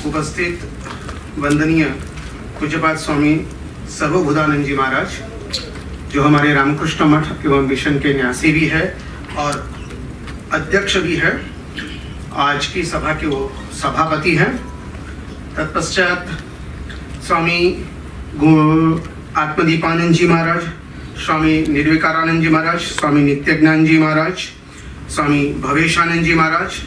उपस्थित वंदनीय पूज्यपाद स्वामी सर्वभूतानंद जी महाराज, जो हमारे रामकृष्ण मठ एवं मिशन के न्यासी भी है और अध्यक्ष भी है, आज की सभा के वो सभापति हैं। तत्पश्चात स्वामी आत्मदीपानंद जी महाराज, स्वामी निर्विकारानंद जी महाराज, स्वामी नित्यज्ञान जी महाराज, स्वामी भवेशानंद जी महाराज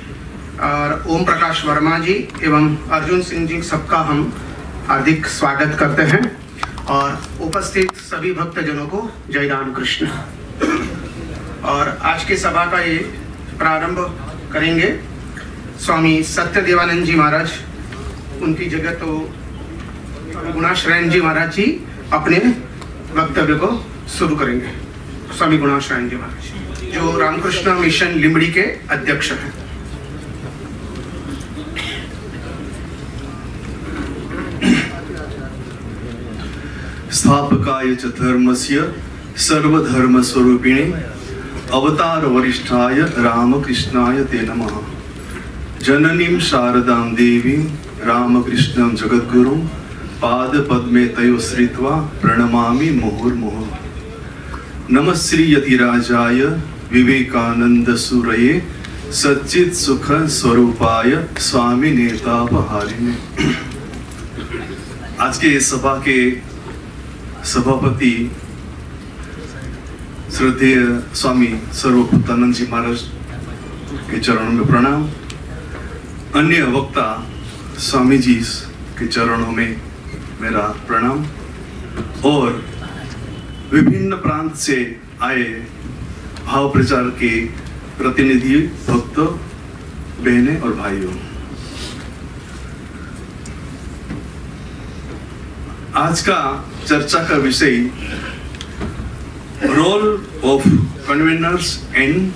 और ओम प्रकाश वर्मा जी एवं अर्जुन सिंह जी, सबका हम हार्दिक स्वागत करते हैं और उपस्थित सभी भक्तजनों को जय राम कृष्ण। और आज की सभा का ये प्रारंभ करेंगे स्वामी सत्यदेवानंद जी महाराज। उनकी जगह तो गुणाश्रयन जी महाराज जी अपने वक्तव्य को शुरू करेंगे। स्वामी गुणाश्रयन जी महाराज, जो रामकृष्ण मिशन लिमड़ी के अध्यक्ष हैं। स्थापकाय च धर्मस्य सर्वधर्म स्वरूपिणे अवतार वरिष्ठाय रामकृष्णाय ते नमः। जननीं शारदां देवीं रामकृष्णं जगद्गुरुं पाद पद्मे तयो श्रित्वा प्रणमामि मुहुर्मुहुः। नमः श्री यतिराजाय विवेकानंद सूरये सच्चित् सुख स्वरूपाय स्वामी नेतापहारिणे। आज के सभा के सभापति श्रद्धेय स्वामी सर्वभूतानंद जी महाराज के चरणों में प्रणाम। अन्य वक्ता स्वामी जी के चरणों में मेरा प्रणाम और विभिन्न प्रांत से आए भाव प्रचार के प्रतिनिधि भक्त बहनें और भाइयों, आज का चर्चा का विषय role of conveners and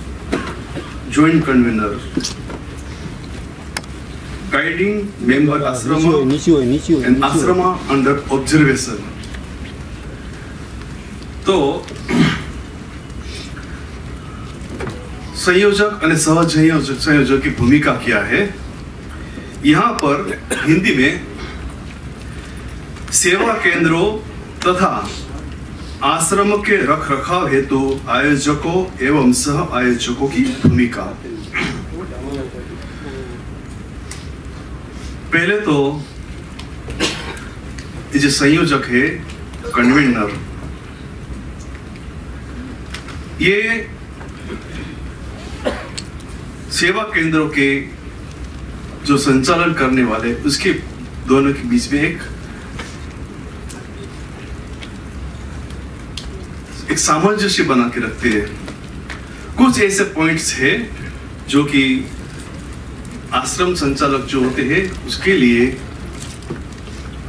joint convener guiding member and ashram under observation. तो संयोजक और संयोजक की भूमिका क्या है। यहाँ पर हिंदी में सेवा केंद्रों तथा आश्रम के रखरखाव हेतु आयोजकों एवं सह आयोजकों की भूमिका। पहले तो ये जो संयोजक है, कन्वीनर, ये सेवा केंद्रों के जो संचालन करने वाले, उसके दोनों के बीच में एक सामंजस्य बना के रखते हैं। कुछ ऐसे पॉइंट्स है जो कि आश्रम संचालक जो होते हैं उसके लिए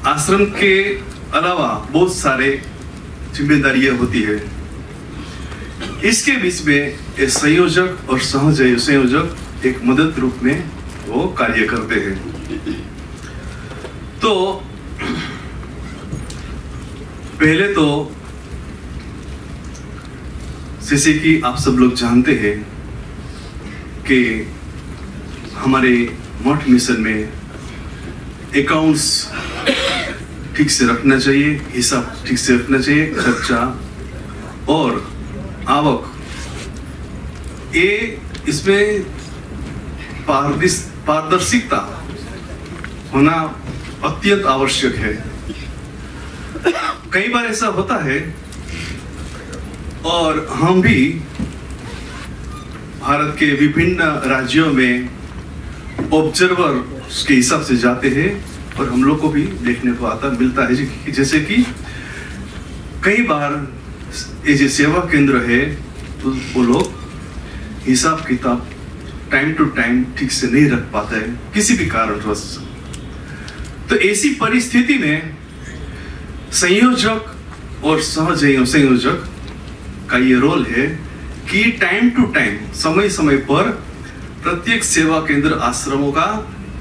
आश्रम के अलावा बहुत सारे जिम्मेदारियां होती है। इसके बीच में संयोजक और सह संयोजक एक मदद रूप में वो कार्य करते हैं। तो पहले तो जैसे कि आप सब लोग जानते हैं कि हमारे मठ मिशन में अकाउंट्स ठीक से रखना चाहिए, हिसाब ठीक से रखना चाहिए, खर्चा और आवक, ये इसमें पारदर्शिता होना अत्यंत आवश्यक है। कई बार ऐसा होता है और हम भी भारत के विभिन्न राज्यों में ऑब्जर्वर के हिसाब से जाते हैं और हम लोग को भी देखने को मिलता है जैसे कि कई बार ये जो सेवा केंद्र है तो वो लोग हिसाब किताब टाइम टू टाइम ठीक से नहीं रख पाता है किसी भी कारणवश। तो ऐसी परिस्थिति में संयोजक और सह संयोजक का ये रोल है कि टाइम टू टाइम, समय समय पर प्रत्येक सेवा केंद्र आश्रमों का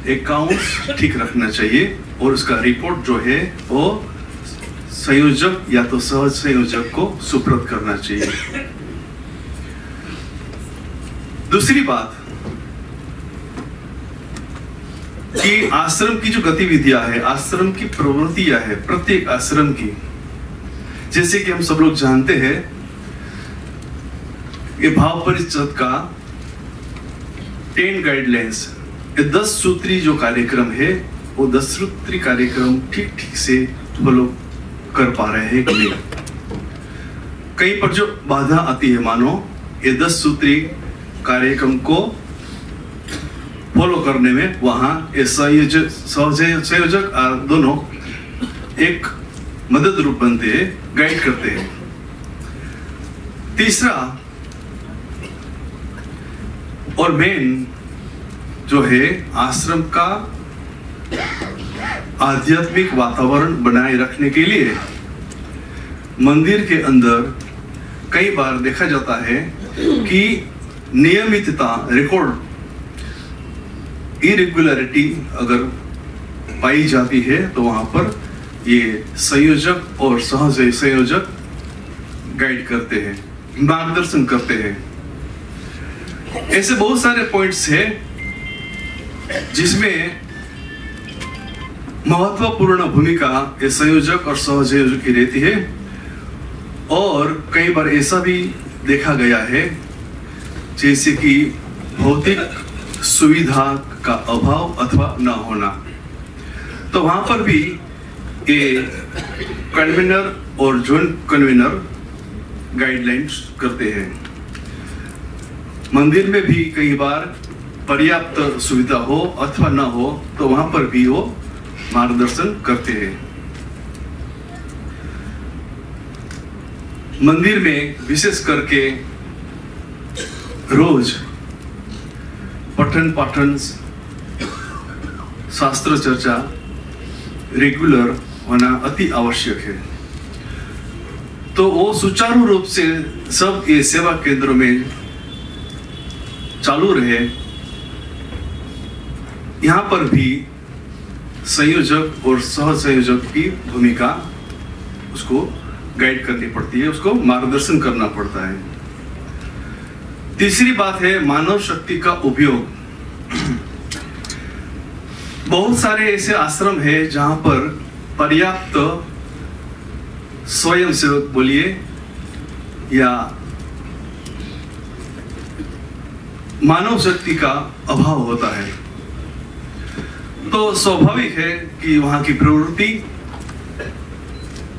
अकाउंट ठीक रखना चाहिए और उसका रिपोर्ट जो है वो संयोजक या तो सह संयोजक को सुपुर्द करना चाहिए। दूसरी बात, कि आश्रम की जो गतिविधियां है, आश्रम की प्रवृत्तियां है, प्रत्येक आश्रम की, जैसे कि हम सब लोग जानते हैं, ये भाव परिषद का 10 गाइडलाइंस, ये 10 सूत्री जो कार्यक्रम है, वो 10 सूत्री कार्यक्रम ठीक ठीक से फॉलो कर पा रहे हैं कि नहीं। कहीं पर जो बाधा आती है, मानो ये 10 सूत्री कार्यक्रम को फॉलो करने में, वहां ये संयोजक दोनों एक मदद रूप बनते हैं, गाइड करते हैं। तीसरा और मेन जो है, आश्रम का आध्यात्मिक वातावरण बनाए रखने के लिए मंदिर के अंदर कई बार देखा जाता है कि नियमितता, रिकॉर्ड, इरेगुलरिटी अगर पाई जाती है तो वहां पर ये संयोजक और सह संयोजक गाइड करते हैं, मार्गदर्शन करते हैं। ऐसे बहुत सारे पॉइंट्स हैं जिसमें महत्वपूर्ण भूमिका ये संयोजक और सह संयोजक की रहती है। और कई बार ऐसा भी देखा गया है जैसे कि भौतिक सुविधा का अभाव अथवा न होना, तो वहां पर भी ये कन्वीनर और जॉइंट कन्वीनर गाइडलाइंस करते हैं। मंदिर में भी कई बार पर्याप्त सुविधा हो अथवा न हो तो वहां पर भी वो मार्गदर्शन करते हैं। मंदिर में विशेष करके रोज पठन पाठन, शास्त्र चर्चा रेगुलर होना अति आवश्यक है। तो वो सुचारू रूप से सब ये सेवा केंद्रों में चालू रहे। यहां पर भी संयोजक और सह संयोजक की भूमिका उसको गाइड करनी पड़ती है, उसको मार्गदर्शन करना पड़ता है। तीसरी बात है मानव शक्ति का उपयोग। बहुत सारे ऐसे आश्रम है जहां पर पर्याप्त स्वयं सेवक बोलिए या मानव शक्ति का अभाव होता है, तो स्वाभाविक है कि वहां की प्रवृत्ति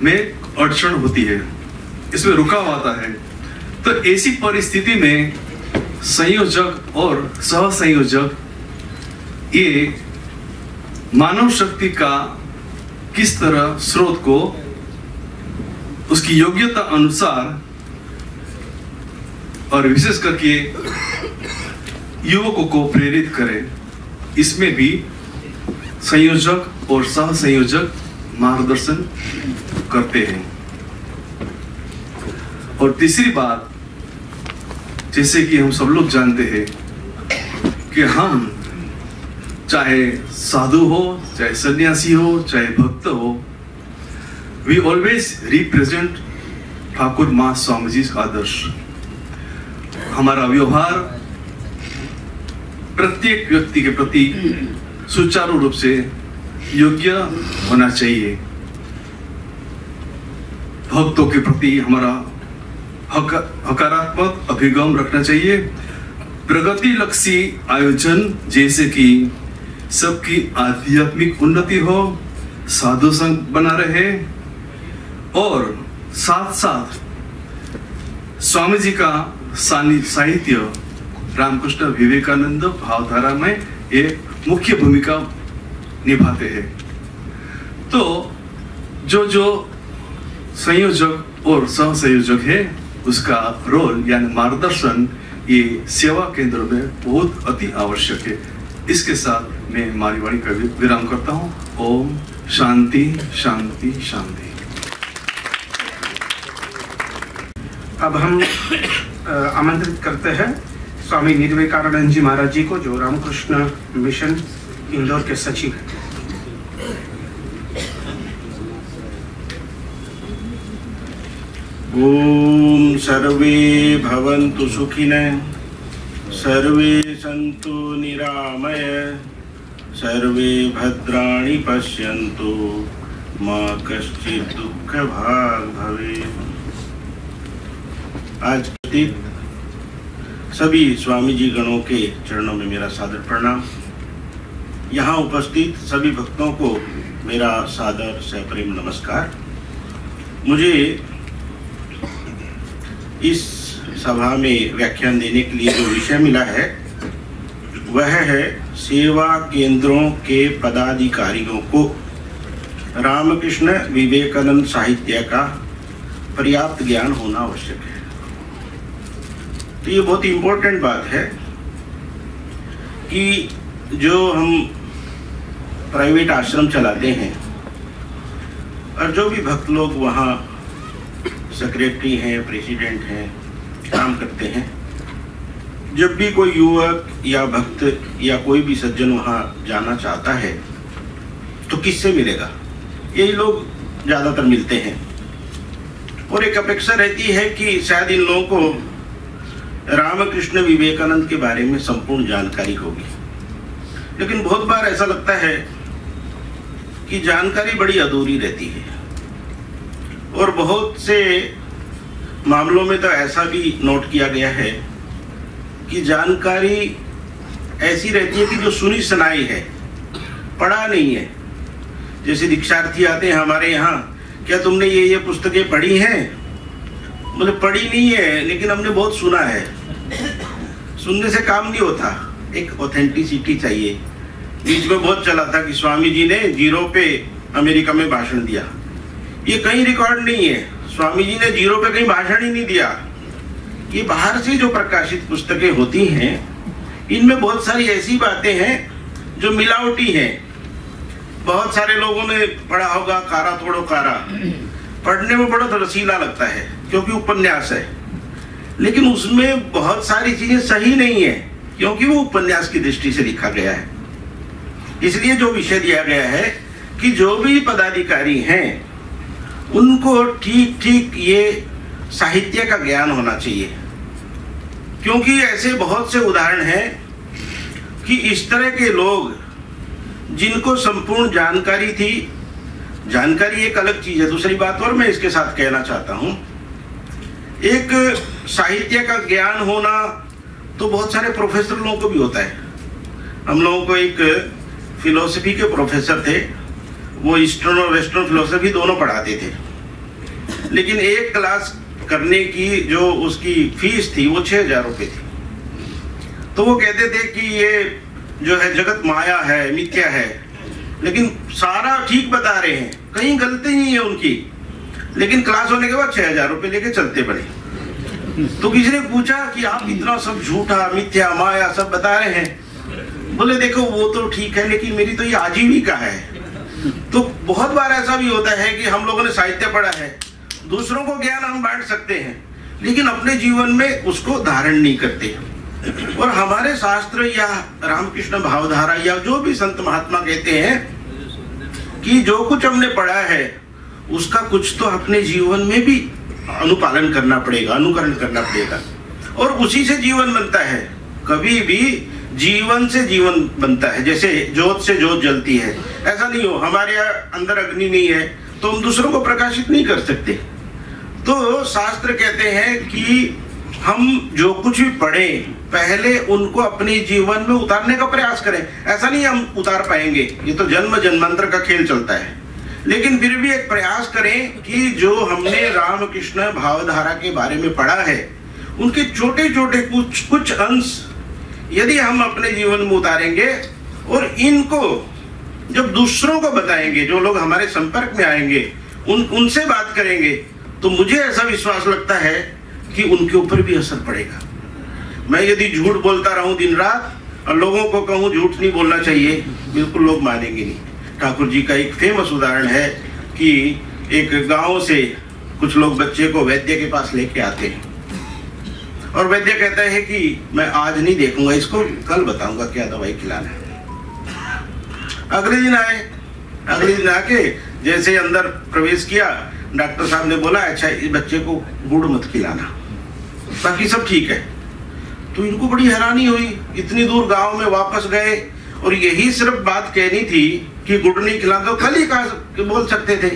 में अड़चन होती है, इसमें रुकाव आता है। तो ऐसी परिस्थिति में संयोजक और सह संयोजक ये मानव शक्ति का किस तरह स्रोत को उसकी योग्यता अनुसार और विशेष करके युवकों को प्रेरित करें, इसमें भी संयोजक और सह संयोजक मार्गदर्शन करते हैं। और तीसरी बात, जैसे कि हम सब लोग जानते हैं कि हम चाहे साधु हो, चाहे सन्यासी हो, चाहे भक्त हो, वी ऑलवेज रिप्रेजेंट ठाकुर मां स्वामी जी का आदर्श। हमारा व्यवहार प्रत्येक व्यक्ति के प्रति सुचारू रूप से योग्य होना चाहिए। भक्तों के प्रति हमारा हकारात्मक अभिगम रखना चाहिए। प्रगति लक्षी आयोजन, जैसे कि सबकी आध्यात्मिक उन्नति हो, साधु संग बना रहे और साथ साथ स्वामी जी का साहित्य रामकृष्ण विवेकानंद भावधारा में ये मुख्य भूमिका निभाते हैं। तो जो संयोजक और सह संयोजक है, उसका रोल यानी मार्गदर्शन ये सेवा केंद्र में बहुत अति आवश्यक है। इसके साथ मैं हमारी वाणी का विराम करता हूँ। ओम शांति शांति शांति। अब हम आमंत्रित करते हैं स्वामी निर्विकारानंद जी महाराज जी को, जो रामकृष्ण मिशन इंदौर के सचिव हैं। ओम सर्वे भवन्तु सुखिनः, सर्वे सन्तु निरामय, सर्वे भद्राणि पश्यन्तु मा कश्चित् दुःख भाग् भवेत्। आज के सभी स्वामी जी गणों के चरणों में मेरा सादर प्रणाम। यहाँ उपस्थित सभी भक्तों को मेरा सादर सप्रेम नमस्कार। मुझे इस सभा में व्याख्यान देने के लिए जो विषय मिला है वह है सेवा केंद्रों के पदाधिकारियों को रामकृष्ण विवेकानंद साहित्य का पर्याप्त ज्ञान होना आवश्यक है। तो ये बहुत इम्पोर्टेंट बात है कि जो हम प्राइवेट आश्रम चलाते हैं और जो भी भक्त लोग वहाँ सेक्रेटरी हैं, प्रेसिडेंट हैं, काम करते हैं, जब भी कोई युवक या भक्त या कोई भी सज्जन वहाँ जाना चाहता है तो किससे मिलेगा? यही लोग ज़्यादातर मिलते हैं और एक अपेक्षा रहती है कि शायद इन लोगों को रामकृष्ण विवेकानंद के बारे में संपूर्ण जानकारी होगी। लेकिन बहुत बार ऐसा लगता है कि जानकारी बड़ी अधूरी रहती है और बहुत से मामलों में तो ऐसा भी नोट किया गया है कि जानकारी ऐसी रहती है कि जो सुनी सुनाई है, पढ़ा नहीं है। जैसे दीक्षार्थी आते हैं हमारे यहाँ, क्या तुमने ये पुस्तकें पढ़ी हैं? बोले पढ़ी नहीं है लेकिन हमने बहुत सुना है। सुनने से काम नहीं होता, एक ऑथेंटिसिटी चाहिए। बीच में बहुत चला था कि स्वामी जी ने 0 पे अमेरिका में भाषण दिया। ये कहीं रिकॉर्ड नहीं है, स्वामी जी ने 0 पे कहीं भाषण ही नहीं दिया। ये बाहर से जो प्रकाशित पुस्तकें होती हैं इनमें बहुत सारी ऐसी बातें हैं जो मिलावटी हैं। बहुत सारे लोगों ने पढ़ा होगा कारा तोड़ो कारा, पढ़ने में बड़ा रसीला लगता है क्योंकि उपन्यास है, लेकिन उसमें बहुत सारी चीजें सही नहीं है क्योंकि वो उपन्यास की दृष्टि से लिखा गया है। इसलिए जो विषय दिया गया है कि जो भी पदाधिकारी हैं उनको ठीक ठीक ये साहित्य का ज्ञान होना चाहिए, क्योंकि ऐसे बहुत से उदाहरण हैं कि इस तरह के लोग जिनको संपूर्ण जानकारी थी, जानकारी एक अलग चीज है। दूसरी बात और मैं इसके साथ कहना चाहता हूं, एक साहित्य का ज्ञान होना तो बहुत सारे प्रोफेसर लोगों को भी होता है। हम लोगों को एक फिलोसफी के प्रोफेसर थे, वो ईस्टर्न और वेस्टर्न फिलोसफी दोनों पढ़ाते थे, लेकिन एक क्लास करने की जो उसकी फीस थी वो 6000 रुपये थी। तो वो कहते थे कि ये जो है जगत माया है, मिथ्या है, लेकिन सारा ठीक बता रहे हैं, कहीं गलती नहीं है उनकी, लेकिन क्लास होने के बाद 6000 रुपये लेके चलते पड़े। तो किसी ने पूछा कि आप इतना सब झूठा, मिथ्या, माया सब बता रहे हैं। बोले देखो वो तो ठीक है, लेकिन मेरी तो ये आजीविका है। तो बहुत बार ऐसा भी होता है कि हम लोगों ने साहित्य पढ़ा है, दूसरों को ज्ञान हम बांट सकते हैं, लेकिन अपने जीवन में उसको धारण नहीं करते। और हमारे शास्त्र या रामकृष्ण भावधारा या जो भी संत महात्मा कहते हैं कि जो कुछ हमने पढ़ा है उसका कुछ तो अपने जीवन में भी अनुपालन करना पड़ेगा, अनुकरण करना पड़ेगा, और उसी से जीवन बनता है। कभी भी जीवन से जीवन बनता है, जैसे जोत से जोत जलती है। ऐसा नहीं हो हमारे अंदर अग्नि नहीं है तो हम दूसरों को प्रकाशित नहीं कर सकते। तो शास्त्र कहते हैं कि हम जो कुछ भी पढ़ें पहले उनको अपने जीवन में उतारने का प्रयास करें। ऐसा नहीं हम उतार पाएंगे, ये तो जन्म जन्मांतर का खेल चलता है, लेकिन फिर भी एक प्रयास करें कि जो हमने रामकृष्ण भावधारा के बारे में पढ़ा है उनके छोटे छोटे कुछ अंश यदि हम अपने जीवन में उतारेंगे और इनको जब दूसरों को बताएंगे, जो लोग हमारे संपर्क में आएंगे उनसे बात करेंगे, तो मुझे ऐसा विश्वास लगता है कि उनके ऊपर भी असर पड़ेगा। मैं यदि झूठ बोलता रहूं दिन रात और लोगों को कहूं झूठ नहीं बोलना चाहिए, बिल्कुल लोग मानेंगे नहीं। ठाकुर जी का एक फेमस उदाहरण है कि एक गांव से कुछ लोग बच्चे को वैद्य के पास लेके आते हैं और वैद्य कहता है कि मैं आज नहीं देखूंगा इसको, कल बताऊंगा क्या दवाई खिलाना है। अगले दिन आए, अगले दिन आके जैसे अंदर प्रवेश किया, डॉक्टर साहब ने बोला अच्छा इस बच्चे को गुड़ मत खिलाना, बाकी सब ठीक है। तो इनको बड़ी हैरानी हुई, इतनी दूर गांव में वापस गए और यही सिर्फ बात कहनी थी कि गुड़ नहीं खिला तो कल ही बोल सकते थे।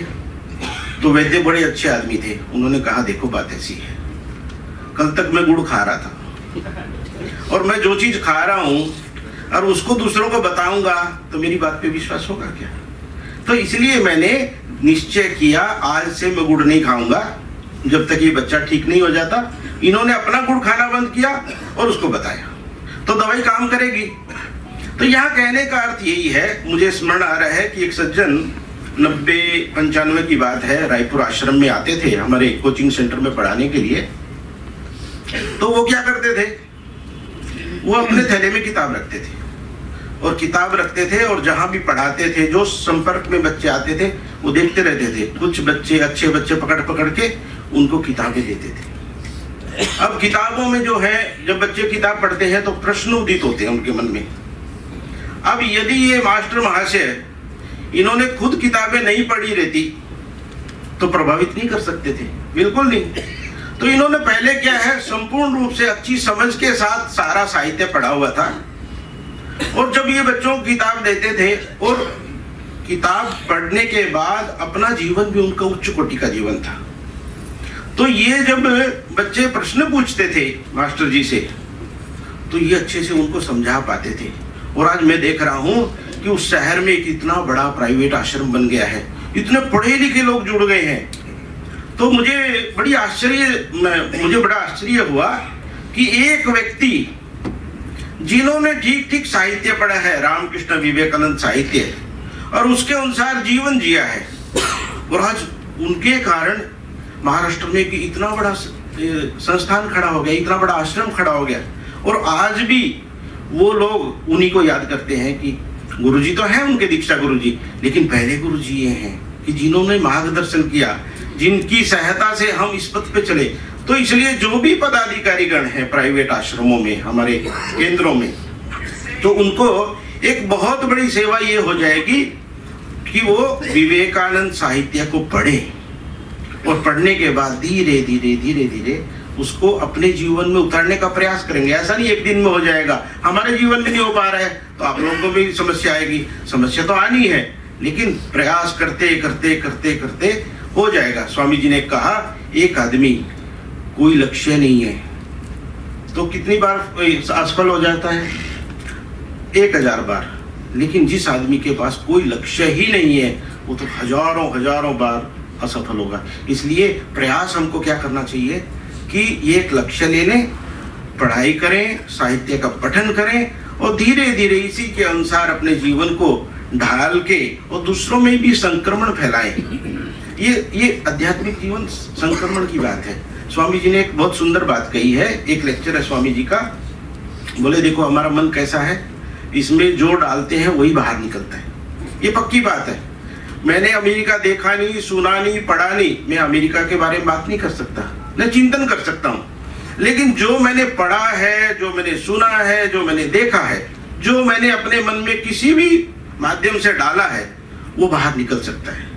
तो वैद्य बड़े अच्छे आदमी थे, उन्होंने कहा देखो बात ऐसी है, कल तक मैं गुड़ खा रहा था और मैं जो चीज खा रहा हूं और उसको दूसरों को बताऊंगा तो मेरी बात पे विश्वास होगा क्या? तो इसलिए मैंने निश्चय किया आज से मैं गुड़ नहीं खाऊंगा जब तक ये बच्चा ठीक नहीं हो जाता। इन्होंने अपना गुड़ खाना बंद किया और उसको बताया, तो दवाई काम करेगी। तो यहाँ कहने का अर्थ यही है, मुझे स्मरण आ रहा है कि एक सज्जन 90-95 की बात है, रायपुर आश्रम में आते थे हमारे कोचिंग सेंटर में पढ़ाने के लिए। तो वो क्या करते थे, वो अपने थैले में किताब रखते थे और किताब रखते थे और जहां भी पढ़ाते थे जो संपर्क में बच्चे आते थे वो देखते रहते थे। कुछ बच्चे अच्छे बच्चे पकड़ पकड़ के उनको किताबें देते थे। अब किताबों में जो है, जब बच्चे किताब पढ़ते हैं तो प्रश्न उदित होते हैं उनके मन में। अब यदि ये मास्टर महाशय इन्होंने खुद किताबें नहीं पढ़ी रहती तो प्रभावित नहीं कर सकते थे, बिल्कुल नहीं। तो इन्होंने पहले क्या है, संपूर्ण रूप से अच्छी समझ के साथ सारा साहित्य पढ़ा हुआ था और जब ये बच्चों को किताब देते थे और किताब पढ़ने के बाद अपना जीवन भी उनका उच्च कोटि का जीवन था। तो ये जब बच्चे प्रश्न पूछते थे मास्टर जी से तो ये अच्छे से उनको समझा पाते थे। और आज मैं देख रहा हूं कि उस शहर में एक इतना बड़ा प्राइवेट आश्रम बन गया है, इतने पढ़े लिखे लोग जुड़ गए हैं। तो मुझे बड़ा आश्चर्य हुआ कि एक व्यक्ति जिन्होंने ठीक ठीक साहित्य पढ़ा है, रामकृष्ण विवेकानंद साहित्य, और उसके अनुसार जीवन जिया है, और आज उनके कारण महाराष्ट्र में कि इतना बड़ा संस्थान खड़ा हो गया, इतना बड़ा आश्रम खड़ा हो गया। और आज भी वो लोग उन्हीं को याद करते हैं कि गुरुजी तो है उनके दीक्षा गुरुजी, लेकिन पहले गुरुजी ये हैं कि जिन्होंने मार्गदर्शन किया, जिनकी सहायता से हम इस पथ पे चले। तो इसलिए जो भी पदाधिकारीगण हैं प्राइवेट आश्रमों में, हमारे केंद्रों में, तो उनको एक बहुत बड़ी सेवा ये हो जाएगी कि वो विवेकानंद साहित्य को पढ़े और पढ़ने के बाद धीरे धीरे धीरे धीरे उसको अपने जीवन में उतारने का प्रयास करेंगे। ऐसा नहीं एक दिन में हो जाएगा, हमारे जीवन में नहीं हो पा रहा है तो आप लोगों को भी समस्या आएगी, समस्या तो आनी है, लेकिन प्रयास करते करते करते करते हो जाएगा। स्वामी जी ने कहा एक आदमी कोई लक्ष्य नहीं है तो कितनी बार असफल हो जाता है? 1000 बार। लेकिन जिस आदमी के पास कोई लक्ष्य ही नहीं है वो तो हजारों हजारों बार असफल होगा। इसलिए प्रयास हमको क्या करना चाहिए कि ये एक लक्ष्य ले लें, पढ़ाई करें, साहित्य का पठन करें और धीरे धीरे इसी के अनुसार अपने जीवन को ढाल के और दूसरों में भी संक्रमण फैलाएं। ये आध्यात्मिक जीवन संक्रमण की बात है। स्वामी जी ने एक बहुत सुंदर बात कही है, एक लेक्चर है स्वामी जी का, बोले देखो हमारा मन कैसा है, इसमें जो डालते हैं वही बाहर निकलता है। ये पक्की बात है। मैंने अमेरिका देखा नहीं, सुना नहीं, पढ़ा नहीं, मैं अमेरिका के बारे में बात नहीं कर सकता, मैं चिंतन कर सकता हूँ, लेकिन जो मैंने पढ़ा है, जो मैंने सुना है, जो मैंने देखा है, जो मैंने अपने मन में किसी भी माध्यम से डाला है वो बाहर निकल सकता है।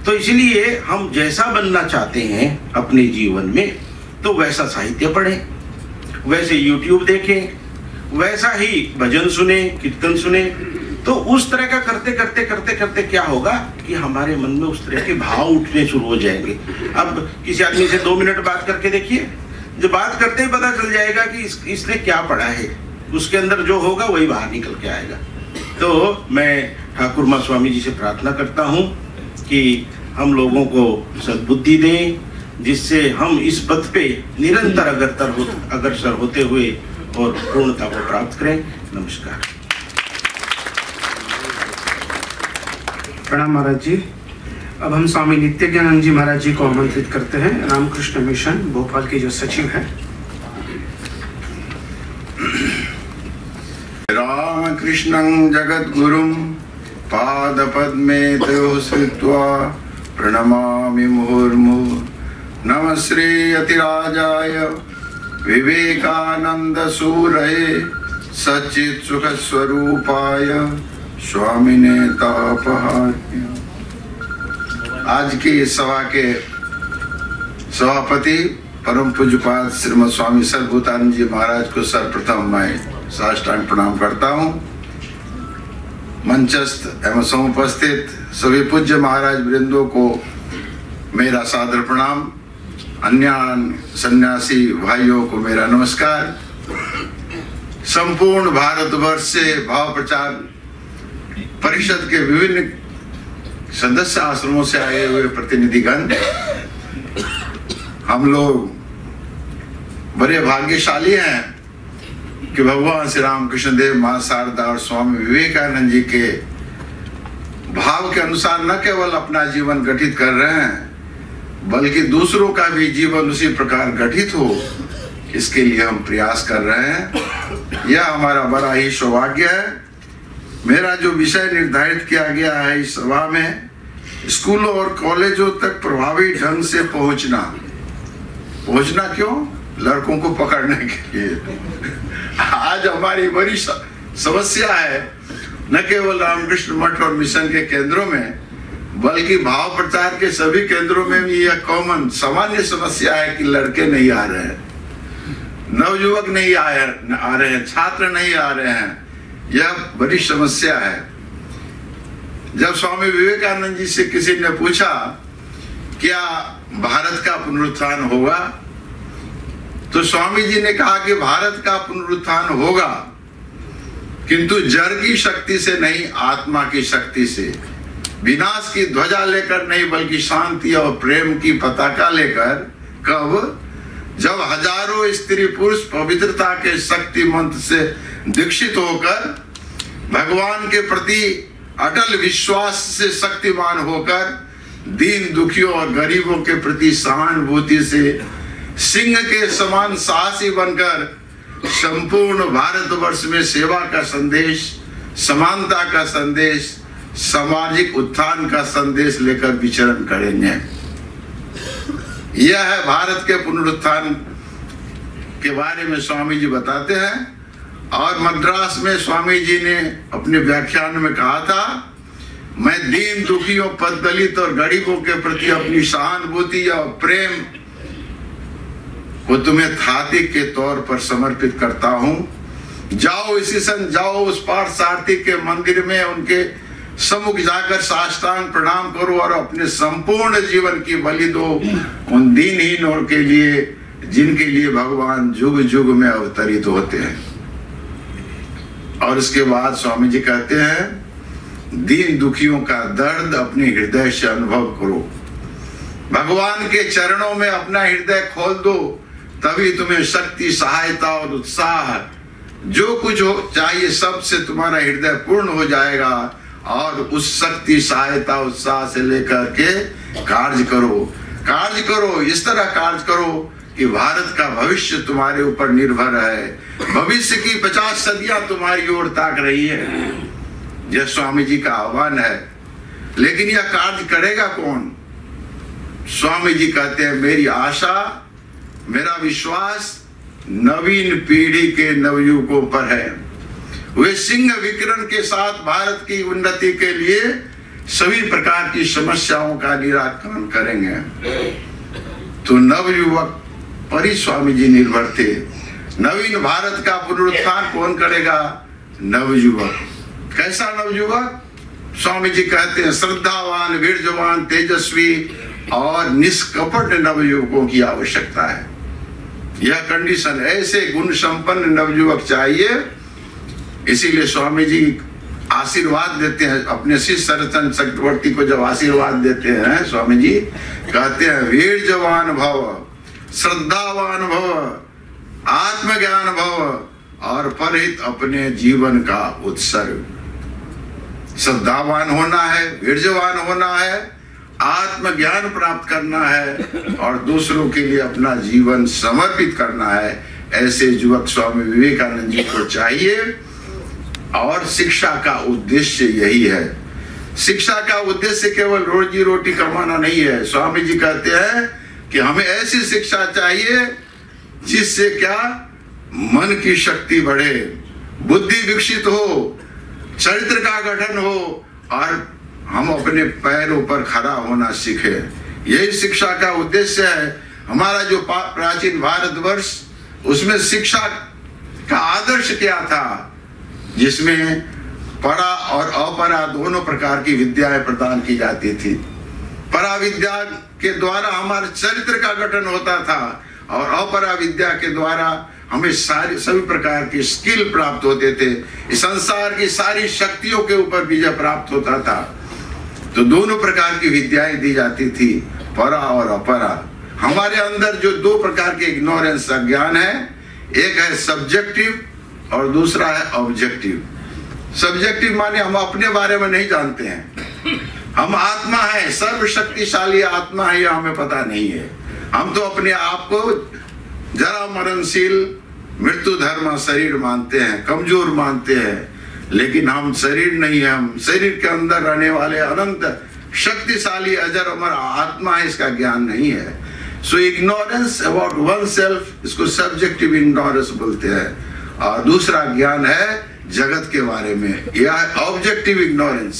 तो इसलिए हम जैसा बनना चाहते हैं अपने जीवन में तो वैसा साहित्य पढ़ें, वैसे YouTube देखें, वैसा ही भजन सुने, कीर्तन सुने। तो उस तरह का करते करते करते करते क्या होगा कि हमारे मन में उस तरह के भाव उठने शुरू हो जाएंगे। अब किसी आदमी से 2 मिनट बात करके देखिए, जब बात करते ही पता चल जाएगा कि इसने क्या पढ़ा है, उसके अंदर जो होगा वही बाहर निकल के आएगा। तो मैं ठाकुर माँ स्वामी जी से प्रार्थना करता हूँ कि हम लोगों को सद्बुद्धि दें, जिससे हम इस पथ पे निरंतर अग्रसर होते हुए और पूर्णता को प्राप्त करें। नमस्कार। प्रणाम महाराज जी। अब हम स्वामी नित्यानंद जी महाराज जी को आमंत्रित करते हैं, रामकृष्ण मिशन भोपाल के जो सचिव हैं। रामकृष्णं जगद्गुरुं पादपद्मे तयोः श्रुत्वा प्रणमामि मुहुर्मुहुः। नमः श्री यतिराजाय विवेकानंद सूरये सच्चित् सुख स्वरूपाय स्वामिने तापहार्य। आज की सभा के सभापति परम पूज्यपाद श्रीमद स्वामी सर्वभूतानंद जी महाराज को सर्वप्रथम मैं साष्टांग प्रणाम करता हूँ। मंचस्थ एवं समुपस्थित सभी पूज्य महाराज वृंदों को मेरा सादर प्रणाम। अन्य सन्यासी भाइयों को मेरा नमस्कार। संपूर्ण भारतवर्ष से भाव प्रचार परिषद के विभिन्न सदस्य आश्रमों से आए हुए प्रतिनिधिगण, हम लोग बड़े भाग्यशाली हैं कि भगवान श्री रामकृष्ण देव, मां शारदा और स्वामी विवेकानंद जी के भाव के अनुसार न केवल अपना जीवन गठित कर रहे हैं, बल्कि दूसरों का भी जीवन उसी प्रकार गठित हो, इसके लिए हम प्रयास कर रहे हैं। यह हमारा बड़ा ही सौभाग्य है। मेरा जो विषय निर्धारित किया गया है इस सभा में, स्कूलों और कॉलेजों तक प्रभावी ढंग से पहुंचना क्यों? लड़कों को पकड़ने के लिए। आज हमारी बड़ी समस्या है, न केवल रामकृष्ण मठ और मिशन के केंद्रों में, बल्कि भाव प्रचार के सभी केंद्रों में भी यह कॉमन सामान्य समस्या है कि लड़के नहीं आ रहे हैं, नवयुवक नहीं आ रहे हैं, छात्र नहीं आ रहे हैं। यह बड़ी समस्या है। जब स्वामी विवेकानंद जी से किसी ने पूछा क्या भारत का पुनरुत्थान होगा, तो स्वामी जी ने कहा कि भारत का पुनरुत्थान होगा, किंतु जड़ की शक्ति से नहीं, आत्मा की शक्ति से। विनाश की ध्वजा लेकर नहीं, बल्कि शांति और प्रेम की पताका लेकर। कब? जब हजारों स्त्री पुरुष पवित्रता के शक्ति मंत्र से दीक्षित होकर, भगवान के प्रति अटल विश्वास से शक्तिमान होकर, दीन दुखियों और गरीबों के प्रति सहानुभूति से सिंह के समान साहसी बनकर संपूर्ण भारतवर्ष में सेवा का संदेश, समानता का संदेश, सामाजिक उत्थान का संदेश लेकर विचरण करेंगे। यह है भारत के पुनरुत्थान के बारे में स्वामी जी बताते हैं। और मद्रास में स्वामी जी ने अपने व्याख्यान में कहा था, मैं दीन दुखियों, पद दलित और गरीबों के प्रति अपनी सहानुभूति और प्रेम को तुम्हें थाती के तौर पर समर्पित करता हूं। जाओ इसी सन, जाओ उस पार्थसारथी के मंदिर में उनके सम्मुख जाकर साष्टांग प्रणाम करो और अपने संपूर्ण जीवन की बलि दो उन दीनहीनों के लिए जिनके लिए भगवान जुग जुग में अवतरित होते हैं। और इसके बाद स्वामी जी कहते हैं, दीन दुखियों का दर्द अपने हृदय से अनुभव करो, भगवान के चरणों में अपना हृदय खोल दो, तभी तुम्हें शक्ति, सहायता और उत्साह, जो कुछ हो चाहिए सबसे तुम्हारा हृदय पूर्ण हो जाएगा। और उस शक्ति, सहायता, उत्साह से लेकर के कार्य करो, इस तरह कार्य करो कि भारत का भविष्य तुम्हारे ऊपर निर्भर है। भविष्य की 50 सदियां तुम्हारी ओर ताक रही है। यह स्वामी जी का आह्वान है। लेकिन यह कार्य करेगा कौन? स्वामी जी कहते हैं, मेरी आशा, मेरा विश्वास नवीन पीढ़ी के नवयुवकों पर है। वे सिंह विकिरण के साथ भारत की उन्नति के लिए सभी प्रकार की समस्याओं का निराकरण करेंगे। तो नवयुवक पर ही स्वामी जी निर्भर थे। नवीन भारत का पुनरुत्थान कौन करेगा? नवयुवक। कैसा नवयुवक? स्वामी जी कहते हैं, श्रद्धावान, वीरजवान, तेजस्वी और निष्कपट नवयुवकों की आवश्यकता है। यह कंडीशन, ऐसे गुण संपन्न नवयुवक चाहिए। इसीलिए स्वामी जी आशीर्वाद देते हैं अपने शिष्य शरदचंद्र चक्रवर्ती को। जब आशीर्वाद देते हैं स्वामी जी कहते हैं, वीरजवान भव, श्रद्धावान भव, आत्मज्ञान भव और परहित अपने जीवन का उत्सर्ग। श्रद्धावान होना है, वीरजवान होना है, आत्मज्ञान प्राप्त करना है और दूसरों के लिए अपना जीवन समर्पित करना है। ऐसे युवक स्वामी विवेकानंद जी को चाहिए। और शिक्षा का उद्देश्य यही है। शिक्षा का उद्देश्य केवल रोजी रोटी कमाना नहीं है। स्वामी जी कहते हैं कि हमें ऐसी शिक्षा चाहिए जिससे क्या, मन की शक्ति बढ़े, बुद्धि विकसित हो, चरित्र का गठन हो और हम अपने पैरों पर खड़ा होना सीखे। यही शिक्षा का उद्देश्य है। हमारा जो प्राचीन भारतवर्ष, उसमें शिक्षा का आदर्श क्या था? जिसमें परा और अपरा दोनों प्रकार की विद्याएं प्रदान की जाती थी। परा विद्या के द्वारा हमारे चरित्र का गठन होता था और अपरा विद्या के द्वारा हमें सभी प्रकार की स्किल प्राप्त होते थे। इस संसार की सारी शक्तियों के ऊपर विजय प्राप्त होता था। तो दोनों प्रकार की विद्याएं दी जाती थी, परा और अपरा। हमारे अंदर जो दो प्रकार के इग्नोरेंस अज्ञान है, एक है सब्जेक्टिव और दूसरा है ऑब्जेक्टिव। सब्जेक्टिव माने हम अपने बारे में नहीं जानते हैं, हम आत्मा है, सर्वशक्तिशाली आत्मा है, यह हमें पता नहीं है। हम तो अपने आप को जरा मरणशील मृत्यु धर्म शरीर मानते हैं, कमजोर मानते हैं, लेकिन हम शरीर नहीं है। हम शरीर के अंदर रहने वाले अनंत शक्तिशाली अजर अमर आत्मा है, इसका ज्ञान नहीं है। सो इग्नोरेंस अबाउट वन सेल्फ, इसको सब्जेक्टिव इग्नोरेंस बोलते हैं। और दूसरा ज्ञान है जगत के बारे में, यह है ऑब्जेक्टिव इग्नोरेंस।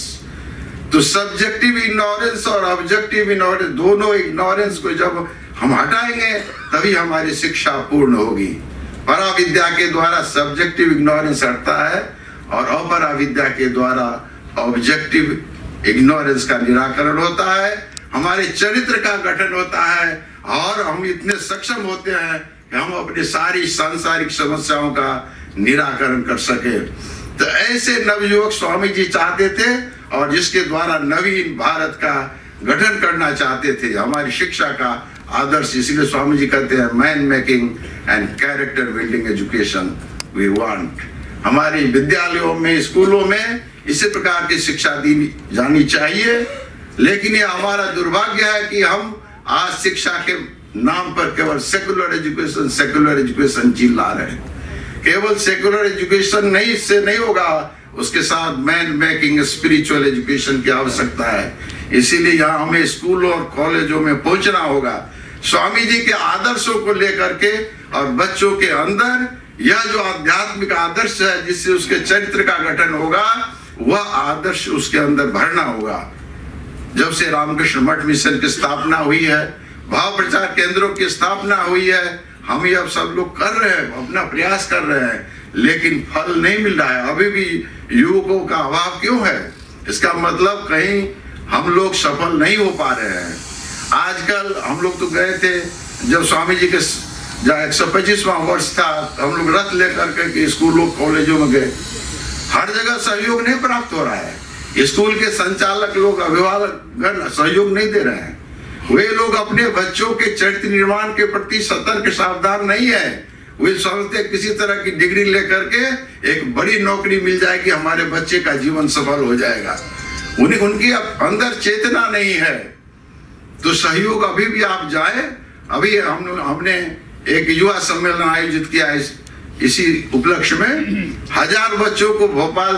तो सब्जेक्टिव इग्नोरेंस और ऑब्जेक्टिव इग्नोरेंस, दोनों इग्नोरेंस को जब हम हटाएंगे तभी हमारी शिक्षा पूर्ण होगी। परा विद्या के द्वारा सब्जेक्टिव इग्नोरेंस हटता है और अपरा विद्या के द्वारा ऑब्जेक्टिव इग्नोरेंस का निराकरण होता है। हमारे चरित्र का गठन होता है और हम इतने सक्षम होते हैं कि हम अपनी सारी सांसारिक समस्याओं का निराकरण कर सके। तो ऐसे नवयुवक स्वामी जी चाहते थे और जिसके द्वारा नवीन भारत का गठन करना चाहते थे। हमारी शिक्षा का आदर्श, इसलिए स्वामी जी कहते हैं man making and character building education we want. हमारे विद्यालयों में, स्कूलों में इसी प्रकार की शिक्षा दी जानी चाहिए। लेकिन ये हमारा दुर्भाग्य है कि हम आज शिक्षा के नाम पर केवल सेकुलर एजुकेशन चिल्ला रहे हैं। केवल सेकुलर एजुकेशन नहीं, इससे नहीं होगा, उसके साथ मैन मेकिंग स्पिरिचुअल एजुकेशन की आवश्यकता है। इसीलिए यहाँ हमें स्कूलों और कॉलेजों में पहुंचना होगा, स्वामी जी के आदर्शों को लेकर के, और बच्चों के अंदर यह जो आध्यात्मिक आदर्श है जिससे उसके चरित्र का गठन होगा, वह आदर्श उसके अंदर भरना होगा। जब से रामकृष्ण मठ मिशन की स्थापना हुई है, भाव प्रचार केंद्रों की स्थापना हुई है, हम ये अब सब लोग कर रहे हैं, अपना प्रयास कर रहे हैं, लेकिन फल नहीं मिल रहा है। अभी भी युवकों का अभाव क्यों है? इसका मतलब कहीं हम लोग सफल नहीं हो पा रहे हैं। आजकल हम लोग तो गए थे, जब स्वामी जी के 125वां वर्ष था, हम लोग रथ लेकर के स्कूलों कॉलेजों में गए। हर जगह सहयोग नहीं प्राप्त हो रहा है। स्कूल के संचालक लोग, अभिभावक सहयोग नहीं दे रहे हैं। वे लोग अपने बच्चों के चरित्र निर्माण के प्रति सतर्क सावधान नहीं है। वे समझते किसी तरह की डिग्री लेकर के एक बड़ी नौकरी मिल जाएगी, हमारे बच्चे का जीवन सफल हो जाएगा। उनके अंदर चेतना नहीं है। तो सहयोग अभी भी आप जाए। अभी हमने एक युवा सम्मेलन आयोजित किया है इसी उपलक्ष्य में। 1000 बच्चों को भोपाल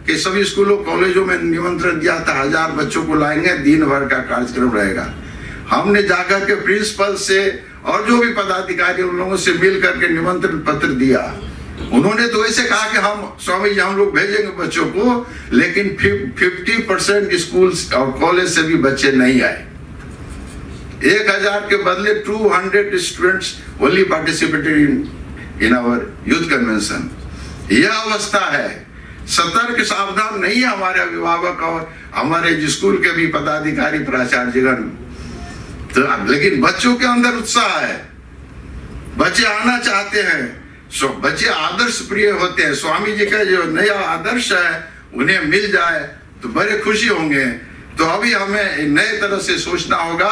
के सभी स्कूलों कॉलेजों में निमंत्रण दिया था। 1000 बच्चों को लाएंगे, दिन भर का कार्यक्रम रहेगा। हमने जाकर के प्रिंसिपल से और जो भी पदाधिकारी उन लोगों से मिल करके निमंत्रण पत्र दिया। उन्होंने तो ऐसे कहा कि हम स्वामी जी हम लोग भेजेंगे बच्चों को, लेकिन 50% स्कूल और कॉलेज से भी बच्चे नहीं आए। 1000 के बदले 200 students only participated in our youth convention. यह अवस्था है। सतर्क सावधान नहीं है हमारे अभिभावक और हमारे स्कूल के भी पदाधिकारी प्राचार्यगण। तो लेकिन बच्चों के अंदर उत्साह है, बच्चे आना चाहते हैं, बच्चे आदर्श प्रिय होते हैं। स्वामी जी का जो नया आदर्श है उन्हें मिल जाए तो बड़े खुशी होंगे। तो अभी हमें नए तरह से सोचना होगा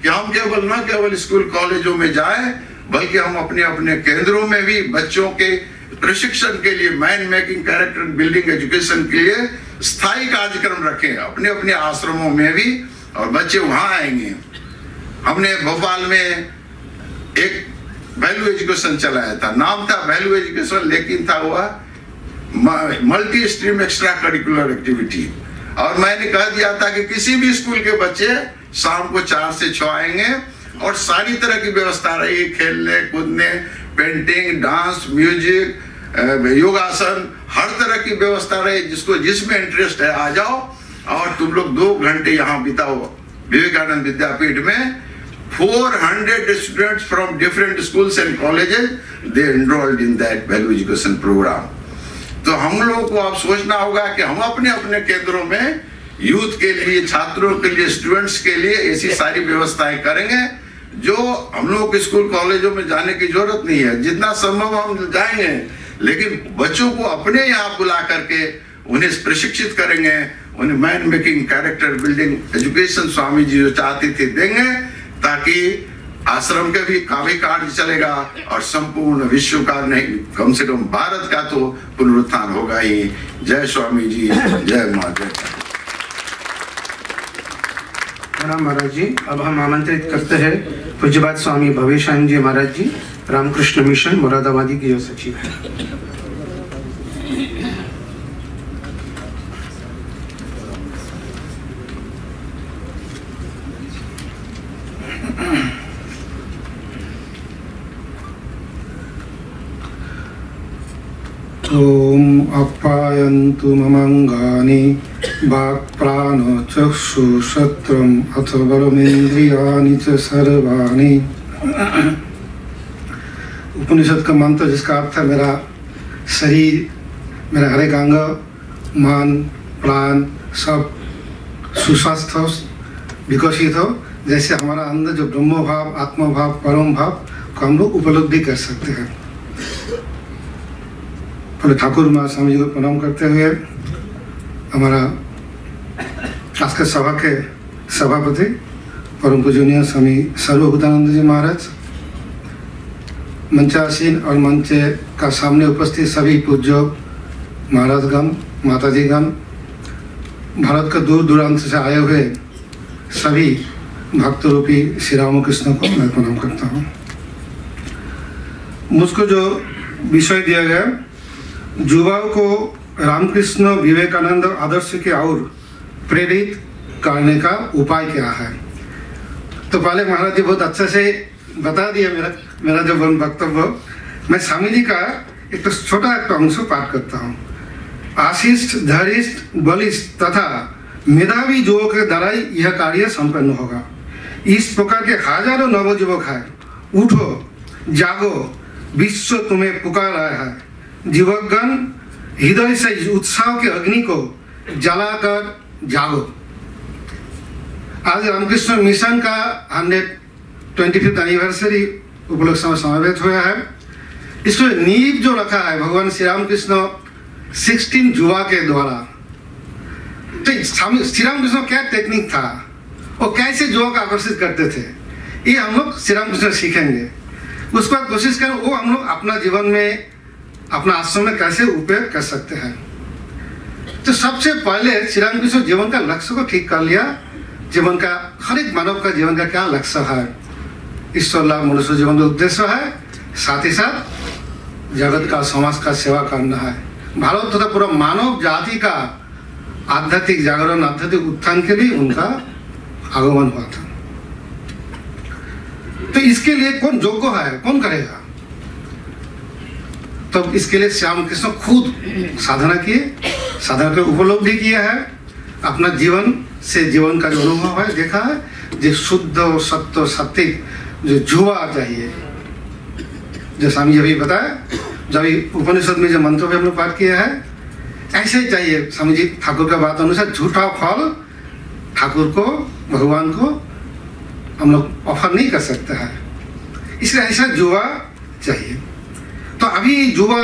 कि हम न केवल स्कूल कॉलेजों में जाएं, बल्कि हम अपने अपने केंद्रों में भी बच्चों के प्रशिक्षण के लिए, man making character building education के लिए स्थायी कार्यक्रम रखें, अपने अपने आश्रमों में भी, और बच्चे वहां आएंगे। हमने भोपाल में एक वैल्यू एजुकेशन चलाया था, नाम था वैल्यू एजुकेशन, लेकिन था वह multi stream extra curricular activity. और मैंने कह दिया था कि किसी भी स्कूल के बच्चे शाम को 4 से 6 आएंगे और सारी तरह की व्यवस्था रहेगी, खेलने कूदने, पेंटिंग, डांस, म्यूजिक, योगासन, हर तरह की व्यवस्था रहे। जिसको जिसमें इंटरेस्ट है आ जाओ और तुम लोग 2 घंटे यहाँ बिताओ। विवेकानंद विद्यापीठ में 400 students from different schools and colleges they enrolled in that value education program। तो हम लोग को अब सोचना होगा कि हम अपने अपने केंद्रों में यूथ के लिए, छात्रों के लिए, स्टूडेंट्स के लिए ऐसी सारी व्यवस्थाएं करेंगे जो हम लोग के स्कूल कॉलेजों में जाने की जरूरत नहीं है। जितना संभव हम जाएंगे, लेकिन बच्चों को अपने यहाँ बुला करके उन्हें प्रशिक्षित करेंगे, उन्हें man making, character building education Swami ji जो चाहते थे देंगे, ताकि आश्रम के भी कार्य चलेगा और संपूर्ण विश्व का नहीं, कम से कम भारत का तो पुनरुत्थान होगा ही। जय स्वामी जी, जय माँ, जय प्रणाम महाराज जी। अब हम आमंत्रित करते हैं पूज्यपाद स्वामी भवेशानंद जी महाराज जी, रामकृष्ण मिशन मुरादाबादी के जो सचिव है। ओम अपायन्तु ममंगानि वाक्प्राण चक्षुश्रोत्रम् अथ बलमिन्द्रियाणि च सर्वाणि। उपनिषद का मंत्र जिसका अर्थ है मेरा शरीर, मेरा हर एक अंग, मन, प्राण सब सुस्वस्थ हो, विकसित हो, जैसे हमारा अंदर जो ब्रह्म भाव, आत्मा भाव, परम भाव को हम लोग उपलब्धि कर सकते हैं। पहले ठाकुर महाराज स्वामी जी को प्रणाम करते हुए हमारा आज के सभा के सभापति परम पूजनीय स्वामी सर्वभूतानंद जी महाराज, मंचासीन और मंच का सामने उपस्थित सभी पूज्य महाराजगण, माताजीगण, भारत का दूर दूरांत से आए हुए सभी भक्त रूपी श्री रामकृष्ण को मैं प्रणाम करता हूँ। मुझको जो विषय दिया गया, युवाओं को रामकृष्ण विवेकानंद आदर्श के और प्रेरित करने का उपाय क्या है। तो पहले महाराज जी बहुत अच्छे से बता दिया मेरा जो वक्तव्य। मैं स्वामी जी का एक तो छोटा एक अंश पाठ करता हूँ। आशिष्ट, धरिष्ठ, बलिष्ठ तथा मेधावी युवक के द्वारा यह कार्य संपन्न होगा। इस प्रकार के हजारों नवयुवक है, उठो जागो, विश्व तुम्हें पुकार रहा है। युवकगण हृदय से उत्साह के अग्नि को जलाकर जागो। आज रामकृष्ण मिशन का 125th एनिवर्सरी उपलक्ष्य में समावेश हुआ है। इसमें नींव जो रखा है भगवान श्री रामकृष्ण 16 युवा के द्वारा। तो श्री रामकृष्ण क्या टेक्निक था और कैसे युवा को आकर्षित करते थे, ये हम लोग श्री रामकृष्ण सीखेंगे। उसके बाद कोशिश करें वो हम लोग अपना जीवन में, अपना आश्रम में कैसे उपयोग कर सकते हैं। तो सबसे पहले श्री रामकृष्ण जीवन का लक्ष्य को ठीक कर लिया। जीवन का हर एक मानव का जीवन का क्या लक्ष्य है, ईश्वर लाभ मनुष्य जीवन का उद्देश्य है, साथ ही साथ जगत का, समाज का सेवा करना है। भारत तथा पूरा मानव जाति का आध्यात्मिक जागरण, आध्यात्मिक उत्थान के लिए उनका आगमन हुआ था। तो इसके लिए कौन योग्य है, कौन करेगा? तो इसके लिए श्री रामकृष्ण खुद साधना किए, साधना के उपलब्धि किया है, अपना जीवन से जीवन का जो अनुभव है देखा है। जो शुद्ध और सत्य सात्विक जो जुआ चाहिए, जो स्वामी जी अभी बताया, जब उपनिषद में जो मंत्र भी हम लोग पाठ किया है, ऐसे ही चाहिए। स्वामी जी ठाकुर का बात अनुसार झूठा फल ठाकुर को, भगवान को हम लोग ऑफर नहीं कर सकते हैं, इसलिए ऐसा जुआ चाहिए। तो अभी युवा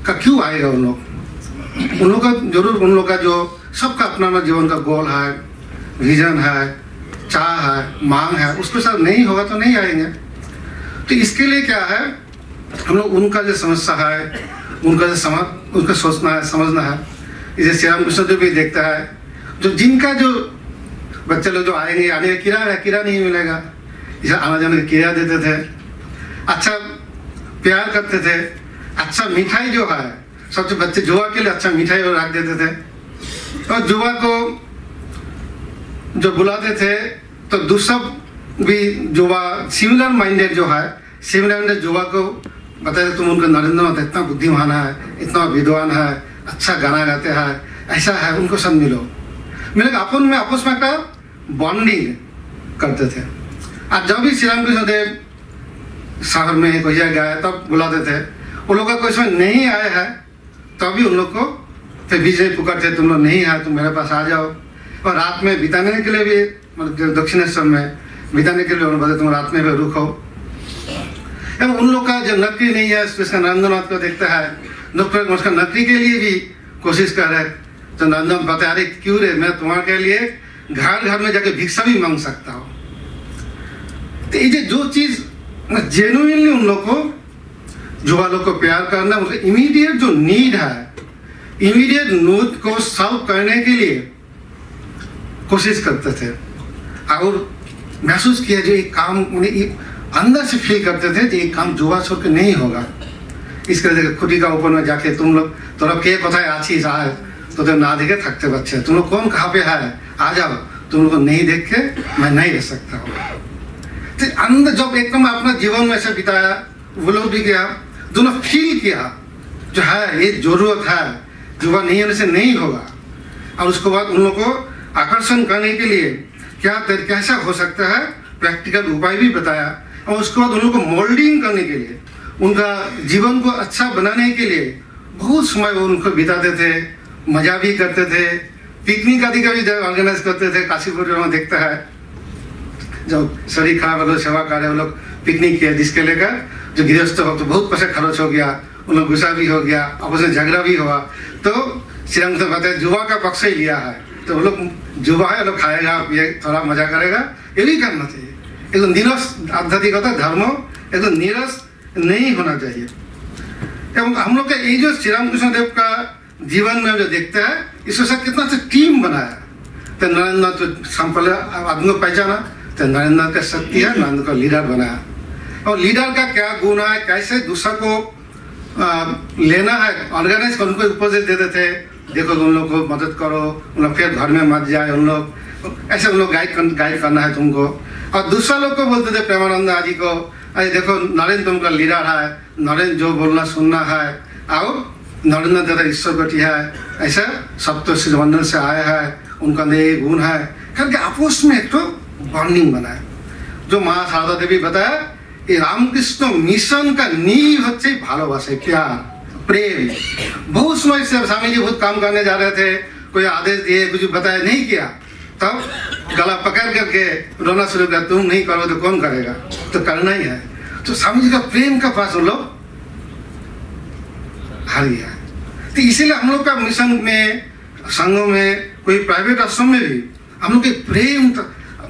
का क्यों आएगा उन लोग का जरूर, उन लोग का जो सबका अपना अपना जीवन का गोल है, विजन है, चाह है, मांग है, उसके साथ नहीं होगा तो नहीं आएंगे। तो इसके लिए क्या है, हम लोग उनका जो समस्या है, उनका जो उनका सोचना है, समझना है। जैसे श्री रामकृष्ण जो भी देखता है, जो जिनका जो बच्चे लोग जो आएंगे, आने का किराया नहीं मिलेगा, इसे आना जाने का किराया देते थे, अच्छा प्यार करते थे, अच्छा मिठाई जो है सबसे बच्चे जुआ के लिए अच्छा मिठाई रख देते थे। और जुआ को जो बुलाते थे तो दूसरा भी जुआ सिमिलर माइंडेड जो है, सिमिलर माइंडेड जुआ को बताते तुम उनको नरेंद्र मोदी इतना बुद्धिमान है, इतना विद्वान है, अच्छा गाना गाते हैं, ऐसा है, उनको सब मिलो अपन में आपस में का बॉन्डिंग करते थे। और जब भी श्री रामकृष्ण देव शहर में कोई जगह गए तब बुलाते थे। वो लोग का कोई समय नहीं आए हैं तभी उन लोग को फिर बीच में पुकारते, तुम लोग नहीं आए, तुम मेरे पास आ जाओ। और रात में बिताने के लिए भी, मतलब दक्षिणेश्वर में बिताने के लिए उन्होंने बताया तुम रात में भी रुको। एवं उन लोग का जो नौकरी नहीं है, इसका नरेंद्रनाथ को देखता है, उसका नौकरी के लिए भी कोशिश कर रहे। तो नरेंद्र बताया, अरे क्यों रे, मैं तुम्हारे लिए घर घर में जाके भिक्षा भी मांग सकता हूँ। तो ये जो चीज जेन्युइनली उन लोग को, युवा लोग को प्यार करना, उनका इमीडिएट जो नीड है, इमीडिएट नीड को सॉल्व करने के लिए कोशिश करते थे। और महसूस किया जो एक काम अंदर से फील करते थे कि एक काम युवा छोड़ के नहीं होगा। इसके लिए खुटी का ऊपर में जाके तुम लोग তোরা কে কোথায় আছিস आए, তোদের ना देखे थकते बच्चे, तुम लोग कौन कहाँ पे है, आ जाओ, तुम लोग को नहीं देख के मैं नहीं रह सकता हूँ। तो अंदर जब एकदम अपना जीवन में ऐसे बिताया, वो लोग भी गया, दोनों फील किया जो है ये जरूरत है, युवा नहीं होने से नहीं होगा। और उसके बाद उन लोग को आकर्षण करने के लिए क्या कैसा हो सकता है, प्रैक्टिकल उपाय भी बताया। और उसके बाद उन लोग को मोल्डिंग करने के लिए, उनका जीवन को अच्छा बनाने के लिए बहुत समय वो उनको बिताते थे, मजा भी करते थे, पिकनिक आदि का भी ऑर्गेनाइज करते थे। काशीपुर में देखता है जब शरीर खराब हो, सेवा कार्य वो लोग पिकनिक किया, जिसके लेकर जो गृहस्थ हो तो बहुत पैसा खर्च हो गया, उन लोग गुस्सा भी हो गया, आपस में झगड़ा भी हुआ। तो श्री राम तो बताया युवा का पक्ष ही लिया है, तो वो लोग युवा है, लोग खाएगा पिए थोड़ा मजा करेगा, ये भी करना चाहिए। एकदम नीरस आध्यात्मिकता धर्म एकदम नीरस नहीं होना चाहिए। एवं हम लोग का ये जो श्री राम कृष्ण देव का जीवन में जो देखते हैं, इसके साथ कितना अच्छा टीम बनाया। तो नरेंद्र तो संपल आदमी को पहचाना, तो नरेंद्र का शक्ति है, नरेंद्र को लीडर बनाया। और लीडर का क्या गुण है, कैसे दूसरा को लेना है, ऑर्गेनाइज कर, उनको उपदेश देते थे, देखो उन लोग को मदद करो, उन लोग फिर घर में मत जाए, उन लोग ऐसे उन लोग गाइड करना है तुमको। और दूसरा लोग को बोलते थे प्रेमानंद जी को, अरे देखो नरेंद्र तुमका लीडर है, नरेंद्र जो बोलना सुनना है, और नरेंद्र दादा ईश्वर बेटी है, ऐसा सब तो सिद्धवंदन से आए हैं, उनका ये गुण है करके आपस में एक तो बॉन्डिंग बनाए। जो माँ शारदा देवी बताया, ये रामकृष्ण मिशन का नींव होते भालोबासा, प्यार, प्रेम। बहुत समय से स्वामी जी बहुत काम करने जा रहे थे, कोई आदेश दिए, कुछ बताया, नहीं किया, तब गला पकड़ करके रोना शुरू किया, तुम नहीं करो तो कौन करेगा, तो करना ही है। तो स्वामी जी का प्रेम का पास हम लोग हार गया। तो इसीलिए हम लोग का मिशन में, संघों में, कोई प्राइवेट आश्रम में भी हम लोग के प्रेम,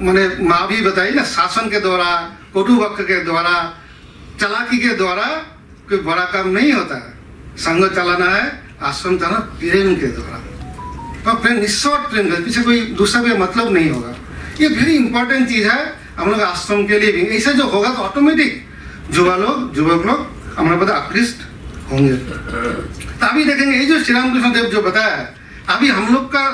मैंने माँ भी बताई ना, शासन के द्वारा, कोटू वक्र के द्वारा, चालाकी के द्वारा कोई बड़ा काम नहीं होता है। संघ चलाना है, आश्रम चलाना प्रेम के द्वारा, और प्रेम निस्वार्थ प्रेम है, पीछे कोई दूसरा कोई मतलब नहीं होगा। ये वेरी इंपॉर्टेंट चीज है हम लोग आश्रम के लिए भी। ऐसा जो होगा तो ऑटोमेटिक युवक लोग हमारे पता आकृष्ट होंगे। तो अभी देखेंगे ये जो श्री राम कृष्ण देव जो बताया, अभी हम लोग का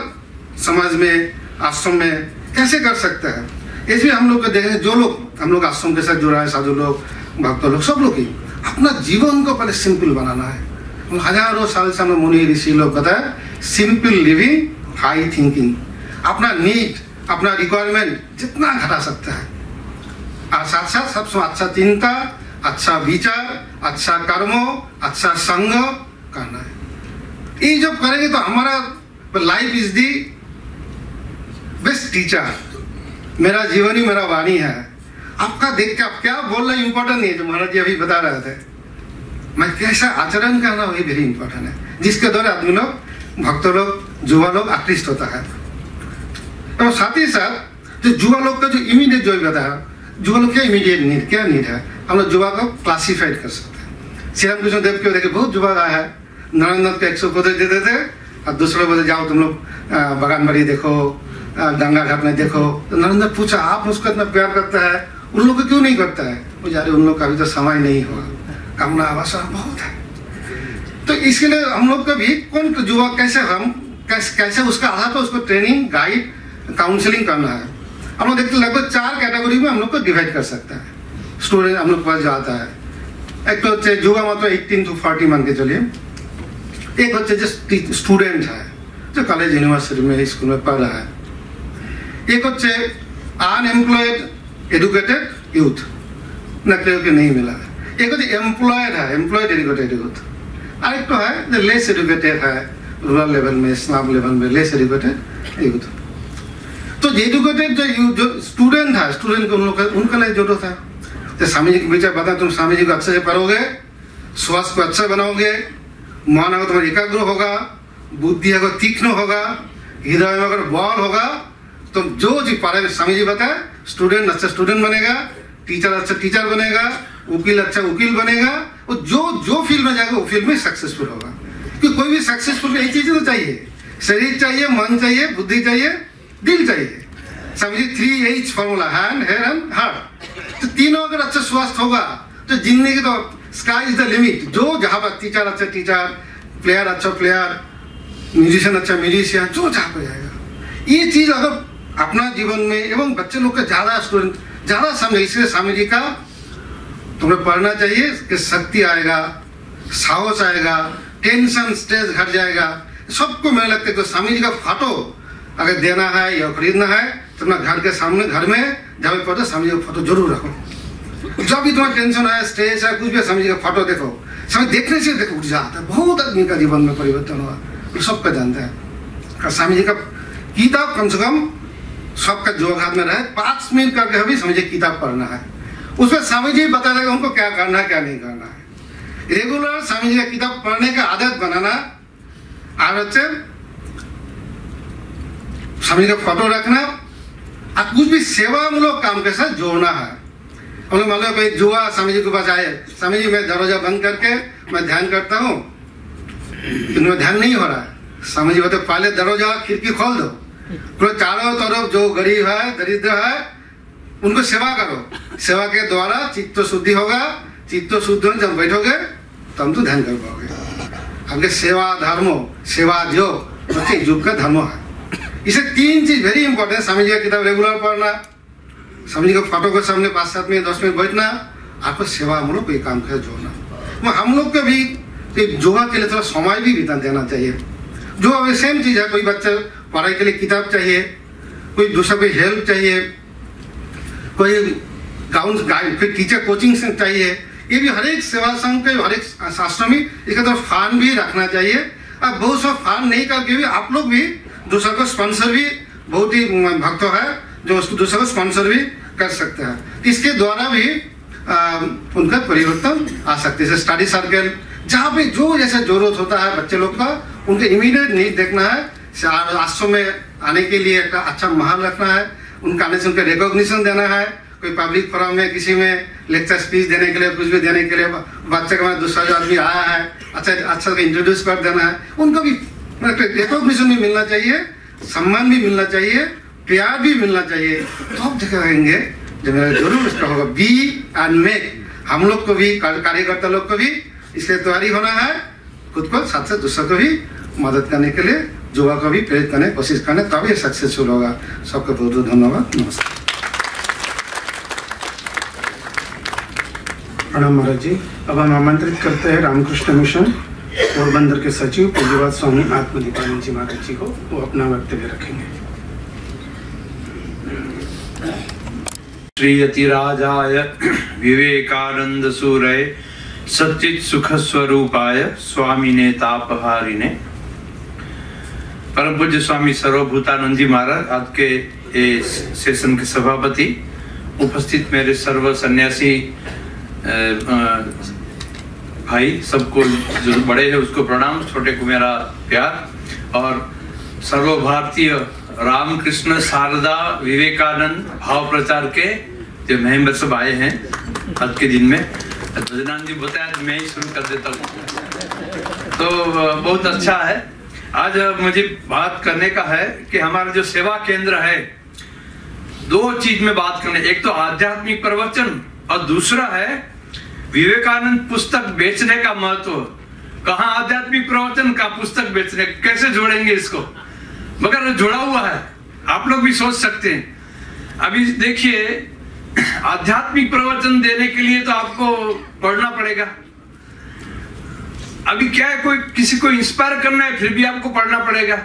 समाज में, आश्रम में कैसे कर सकते हैं, इसमें हम लोग को देखेंगे। जो लोग हम लोग आश्रम के साथ जुड़ा है, साधु लोग, भक्त लोग, सब लोग ही अपना जीवन को पहले सिंपल बनाना है। हजारों साल से हमें मुनि ऋषि लोग बताया, सिंपल लिविंग, हाई थिंकिंग, अपना नीड, अपना रिक्वायरमेंट जितना घटा सकता है, और साथ साथ सबसे अच्छा चिंता, अच्छा विचार, अच्छा कर्मों, अच्छा संग करना है। ये जब करेंगे तो हमारा life is the best teacher. मेरा जीवन ही मेरा वाणी है। आपका देख के आप क्या बोल रहे हैं इंपॉर्टेंट नहीं है, जो महाराज जी अभी बता रहे थे, मैं कैसा आचरण करना वही वेरी इंपॉर्टेंट है, जिसके द्वारा आदमी लोग, भक्त लोग, युवा लोग आकृष्ट होता है। और साथ ही साथ जो युवा लोग का जो इमीडिएट जो बताया, युवा लोग क्या इमीडिएट नीड, क्या नीड है, हम लोग युवा को क्लासीफाइड कर सकते हैं। श्री राम कृष्ण देव के देखे बहुत युवा आया है, नरेंद्र को 100 उपदेश देते थे, और दूसरे बोले जाओ तुम लोग बगान बाड़ी देखो, गंगा घाट में देखो। तो नरेंद्र पूछा, आप उसको इतना प्यार करता है, उन लोग को क्यों नहीं करता है? वो जा रहे उन लोग का अभी तो समय नहीं हुआ, कामना आवास बहुत है। तो इसके लिए हम लोग का भी कौन युवा कैसे उसका आधार पर उसको ट्रेनिंग, गाइड, काउंसलिंग करना है। हम लोग देखते लगभग 4 कैटेगरी में हम लोग को डिवाइड कर सकता है। स्टूडेंट हम लोग पास जाता है, एक तो युवा मतलब 18 to 40 मान के चलिए, एक बच्चे जो स्टूडेंट है, जो कॉलेज यूनिवर्सिटी में स्कूल में पढ़ रहा है, एक बच्चे अनएम्प्लॉयड एडुकेटेड यूथ, नौकरी नहीं मिला है, एक बच्चे एम्प्लॉयड है, एम्प्लॉयड एडुकेटेड यूथ। और एक तो है जो लेस एजुकेटेड है, रूरल लेवल में, स्लम लेवल में लेस एजुकेटेड यूथ। तो एजुकेटेड जो स्टूडेंट है, स्टूडेंट को उनका लिए जरूरत है। तो स्वामी जी के विचार बता, तुम स्वामी जी को अच्छे से पढ़ोगे, स्वास्थ्य को अच्छा बनाओगे, मन अगर तुम्हारा एकाग्र होगा, बुद्धि अगर तीक्ष्ण होगा, हृदय में अगर बल होगा, तो जो चीज पढ़े स्वामी जी बताए, स्टूडेंट अच्छा स्टूडेंट बनेगा, टीचर अच्छा टीचर बनेगा, वकील अच्छा वकील बनेगा, और जो फील्ड में जाएगा वो फील्ड में सक्सेसफुल होगा। क्योंकि कोई भी सक्सेसफुल यही चीजें तो चाहिए, शरीर चाहिए, मन चाहिए, बुद्धि चाहिए, दिल चाहिए। Swami ji 3H formula, hand, head and heart. तो तीनों अगर अच्छा स्वास्थ्य होगा तो जिंदगी तो स्काई इज द लिमिट। जो जहाँ पर टीचर अच्छा टीचर, प्लेयर अच्छा प्लेयर, म्यूजिशियन अच्छा म्यूजिशियन, जो जहाँ पे जाएगा। ये चीज अगर अपना जीवन में एवं बच्चे लोग का ज्यादा स्टूडेंट ज्यादा समझे, इसलिए स्वामी जी का तुम्हें पढ़ना चाहिए कि शक्ति आएगा, साहस आएगा, टेंशन स्ट्रेस घट जाएगा। सबको मुझे लगता है कि स्वामी जी का फोटो अगर देना है या खरीदना है तो अपना घर के सामने, घर में जहाँ भी पढ़ो स्वामी जी का फोटो जरूर रखो। जब भी तुम्हारा टेंशन है, स्ट्रेस है, कुछ भी, स्वामी जी का फोटो देखो। स्वामी देखने से देखो ऊर्जा आता है। बहुत आदमी का जीवन में परिवर्तन हुआ, ये सबका जानता है। स्वामी जी का किताब कम से कम सबका जो हाथ में रहे, 5 मिनट करके भी स्वामी जी किताब पढ़ना है। उसमें स्वामी जी बता देगा उनको क्या करना है क्या नहीं करना है। रेगुलर स्वामी जी का किताब पढ़ने का आदत बनाना, और स्वामी जी का फोटो रखना, और कुछ भी सेवामूलक काम के साथ जोड़ना है। हम लोग मान लो कोई जुआ स्वामी जी के पास आए, स्वामी जी मैं दरवाजा बंद करके मैं ध्यान करता हूँ, इनमें ध्यान नहीं हो रहा है। स्वामी जी बताते पहले दरवाजा खिड़की खोल दो, तो चारों तरफ जो गरीब है, दरिद्र है, उनको सेवा करो। सेवा के द्वारा चित्त शुद्धि होगा, चित्त शुद्धि होने जब बैठोगे तो हम तो ध्यान कर पाओगे। आपके सेवा धर्मो, सेवा जो युग का धर्म है। इसे 3 चीज वेरी इंपॉर्टेंट। स्वामी जी का किताब रेगुलर पढ़ना, स्वामी जी का फोटो के सामने 5-7 मिनट 10 मिनट बैठना, आपको सेवामूलक कोई काम कर जोड़ना। हम लोग को भी योगा के लिए थोड़ा समय भी बिता देना चाहिए। जो अभी सेम चीज है, कोई बच्चा पढ़ाई के लिए किताब चाहिए, कोई दूसरा कोई हेल्प चाहिए, कोई गाइड, फिर टीचर कोचिंग से चाहिए। ये भी हर एक सेवा संघ के, हर एक शास्त्र में इसका तो फांड भी रखना चाहिए। अब बहुत सा फांड नहीं करके भी आप लोग भी दूसरा को स्पॉन्सर भी, बहुत ही भक्त है जो उसको दूसरा को स्पॉन्सर भी कर सकते हैं। इसके द्वारा भी उनका परिवर्तन आ सकते हैं। स्टडी सर्कल, जहाँ पे जो जैसा जरूरत होता है बच्चे लोग का, उनके इमीडिएट नीड देखना है। आश्रम में आने के लिए एक अच्छा माहौल रखना है, उनका आने से उनका रिकॉग्निशन देना है। कोई पब्लिक फोरम में किसी में लेक्चर स्पीच देने के लिए, कुछ भी देने के लिए, बच्चे का दूसरा जो आदमी आया है अच्छा इंट्रोड्यूस कर देना है। उनको भी रिकॉग्निशन भी मिलना चाहिए, सम्मान भी मिलना चाहिए, प्यार भी मिलना चाहिए। तो आप देखेंगे जब मेरा जरूर इसका होगा बी एंड मेक। हम लोग को भी, कार्यकर्ता लोग को भी इसलिए तैयारी होना है, खुद को साथ साथ दूसरों को भी मदद करने के लिए, युवा को भी प्रेरित करने की कोशिश करने, तभी सक्सेसफुल होगा। सबको बहुत बहुत धन्यवाद, नमस्कार। प्रणाम महाराज जी। अब हम आमंत्रित करते हैं रामकृष्ण मिशन पोरबंदर के सचिव पूज्यपाद स्वामी आत्मदीपानंद जी महाराज जी को, वो अपना वक्तव्य रखेंगे। श्री यतिराजाय विवेकानंद सूरय सच्चित सुख स्वरूपाय स्वामिने तापहारिने परम पूज्य स्वामी सर्वभूतानंद जी महाराज, आज के सेशन के सभापति, उपस्थित मेरे सर्व सन्यासी भाई, सबको जो बड़े हैं उसको प्रणाम, छोटे को मेरा प्यार, और सर्व भारतीय रामकृष्ण शारदा विवेकानंद भाव प्रचार के जो मेंबर सब आए हैं आज के दिन में। भजनानंद जी बताया तो मैं ही शुरू कर देता हूँ, तो बहुत अच्छा है। आज मुझे बात करने का है कि हमारा जो सेवा केंद्र है, 2 चीज में बात करने, एक तो आध्यात्मिक प्रवचन और दूसरा है विवेकानंद पुस्तक बेचने का महत्व। कहाँ आध्यात्मिक प्रवचन का पुस्तक बेचने, कैसे जोड़ेंगे इसको? मगर जुड़ा हुआ है, आप लोग भी सोच सकते हैं। अभी देखिए, आध्यात्मिक प्रवचन देने के लिए तो आपको पढ़ना पड़ेगा। अभी क्या है, कोई किसी को इंस्पायर करना है, फिर भी आपको पढ़ना पड़ेगा।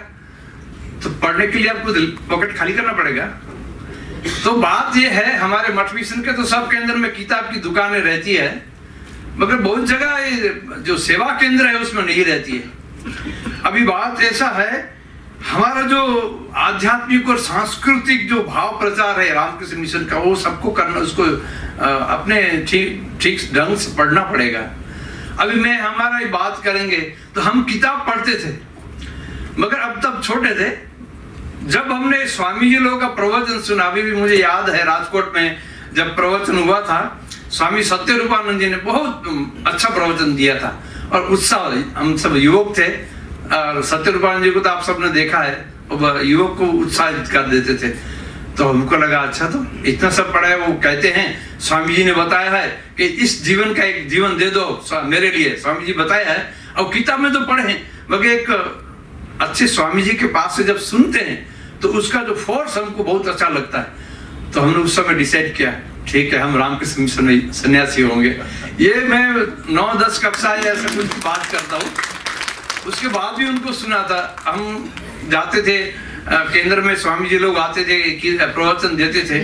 तो पढ़ने के लिए आपको पॉकेट खाली करना पड़ेगा। तो बात यह है, हमारे मठ मिशन के तो सब केंद्र में किताब की दुकानें रहती है, मगर बहुत जगह जो सेवा केंद्र है उसमें नहीं रहती है। अभी बात ऐसा है, हमारा जो आध्यात्मिक और सांस्कृतिक जो भाव प्रचार है रामकृष्ण मिशन का, वो सबको करना, उसको अपने ठीक ढंग से पढ़ना पड़ेगा। अभी मैं हमारा बात करेंगे तो हम किताब पढ़ते थे, मगर अब तब छोटे थे। जब हमने स्वामी जी लोगों का प्रवचन सुना, अभी भी मुझे याद है राजकोट में जब प्रवचन हुआ था, स्वामी सत्यरूपानंद जी ने बहुत अच्छा प्रवचन दिया था और उत्साह, हम सब युवक थे और सत्यरूपानंद जी को तो आप सबने देखा है, युवक को उत्साहित कर देते थे। तो हमको लगा अच्छा, तो इतना सब पढ़ा है। वो कहते हैं स्वामी जी ने बताया है कि इस जीवन का एक जीवन दे दो मेरे लिए, स्वामी जी बताया है। और किताब में तो पढ़े हैं, मगर एक अच्छे स्वामी जी के पास से जब सुनते हैं तो उसका जो फोर्स हमको बहुत अच्छा लगता है। तो हमने उस समय डिसाइड किया, ठीक है, हम रामकृष्ण मिशन में सन्यासी होंगे। ये मैं 9-10 कक्षा या ऐसा कुछ बात करता हूँ। उसके बाद भी उनको सुना था। हम जाते थे केंद्र में, स्वामी जी लोग आते थे, प्रवचन देते थे।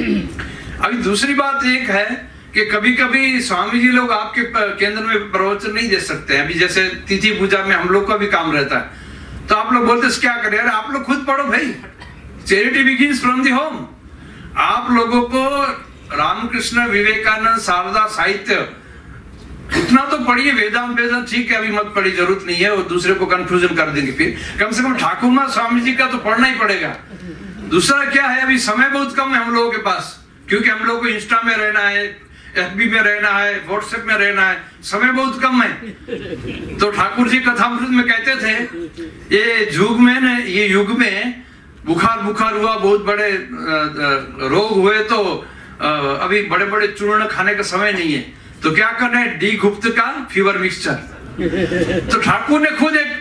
अभी दूसरी बात एक है कि कभी कभी स्वामी जी लोग आपके केंद्र में प्रवचन नहीं दे सकते। अभी जैसे तिथि पूजा में हम लोग का भी काम रहता है, तो आप लोग बोलते क्या करें, अरे आप लोग खुद पढ़ो भाई, charity begins from the home. आप लोगों को रामकृष्ण, विवेकानंद, शारदा साहित्य उतना तो पढ़िए, वेदांत वेदांत ठीक है, अभी मत पढ़ी, जरूरत नहीं है, वो दूसरे को कंफ्यूजन कर देंगे। फिर कम से कम ठाकुर माँ स्वामी जी का तो पढ़ना ही पड़ेगा। दूसरा क्या है, अभी समय बहुत कम है हम लोगों के पास, क्योंकि हम लोगों को इंस्टा में रहना है, FB में रहना है, व्हाट्सएप में रहना है, समय बहुत कम है। तो ठाकुर जी कथामृत में कहते थे ये युग में बुखार हुआ, बहुत बड़े रोग हुए, तो अभी बड़े बड़े चूर्ण खाने का समय नहीं है, तो क्या करना है, डी गुप्त का फीवर मिक्सचर। तो ठाकुर ने खुद एक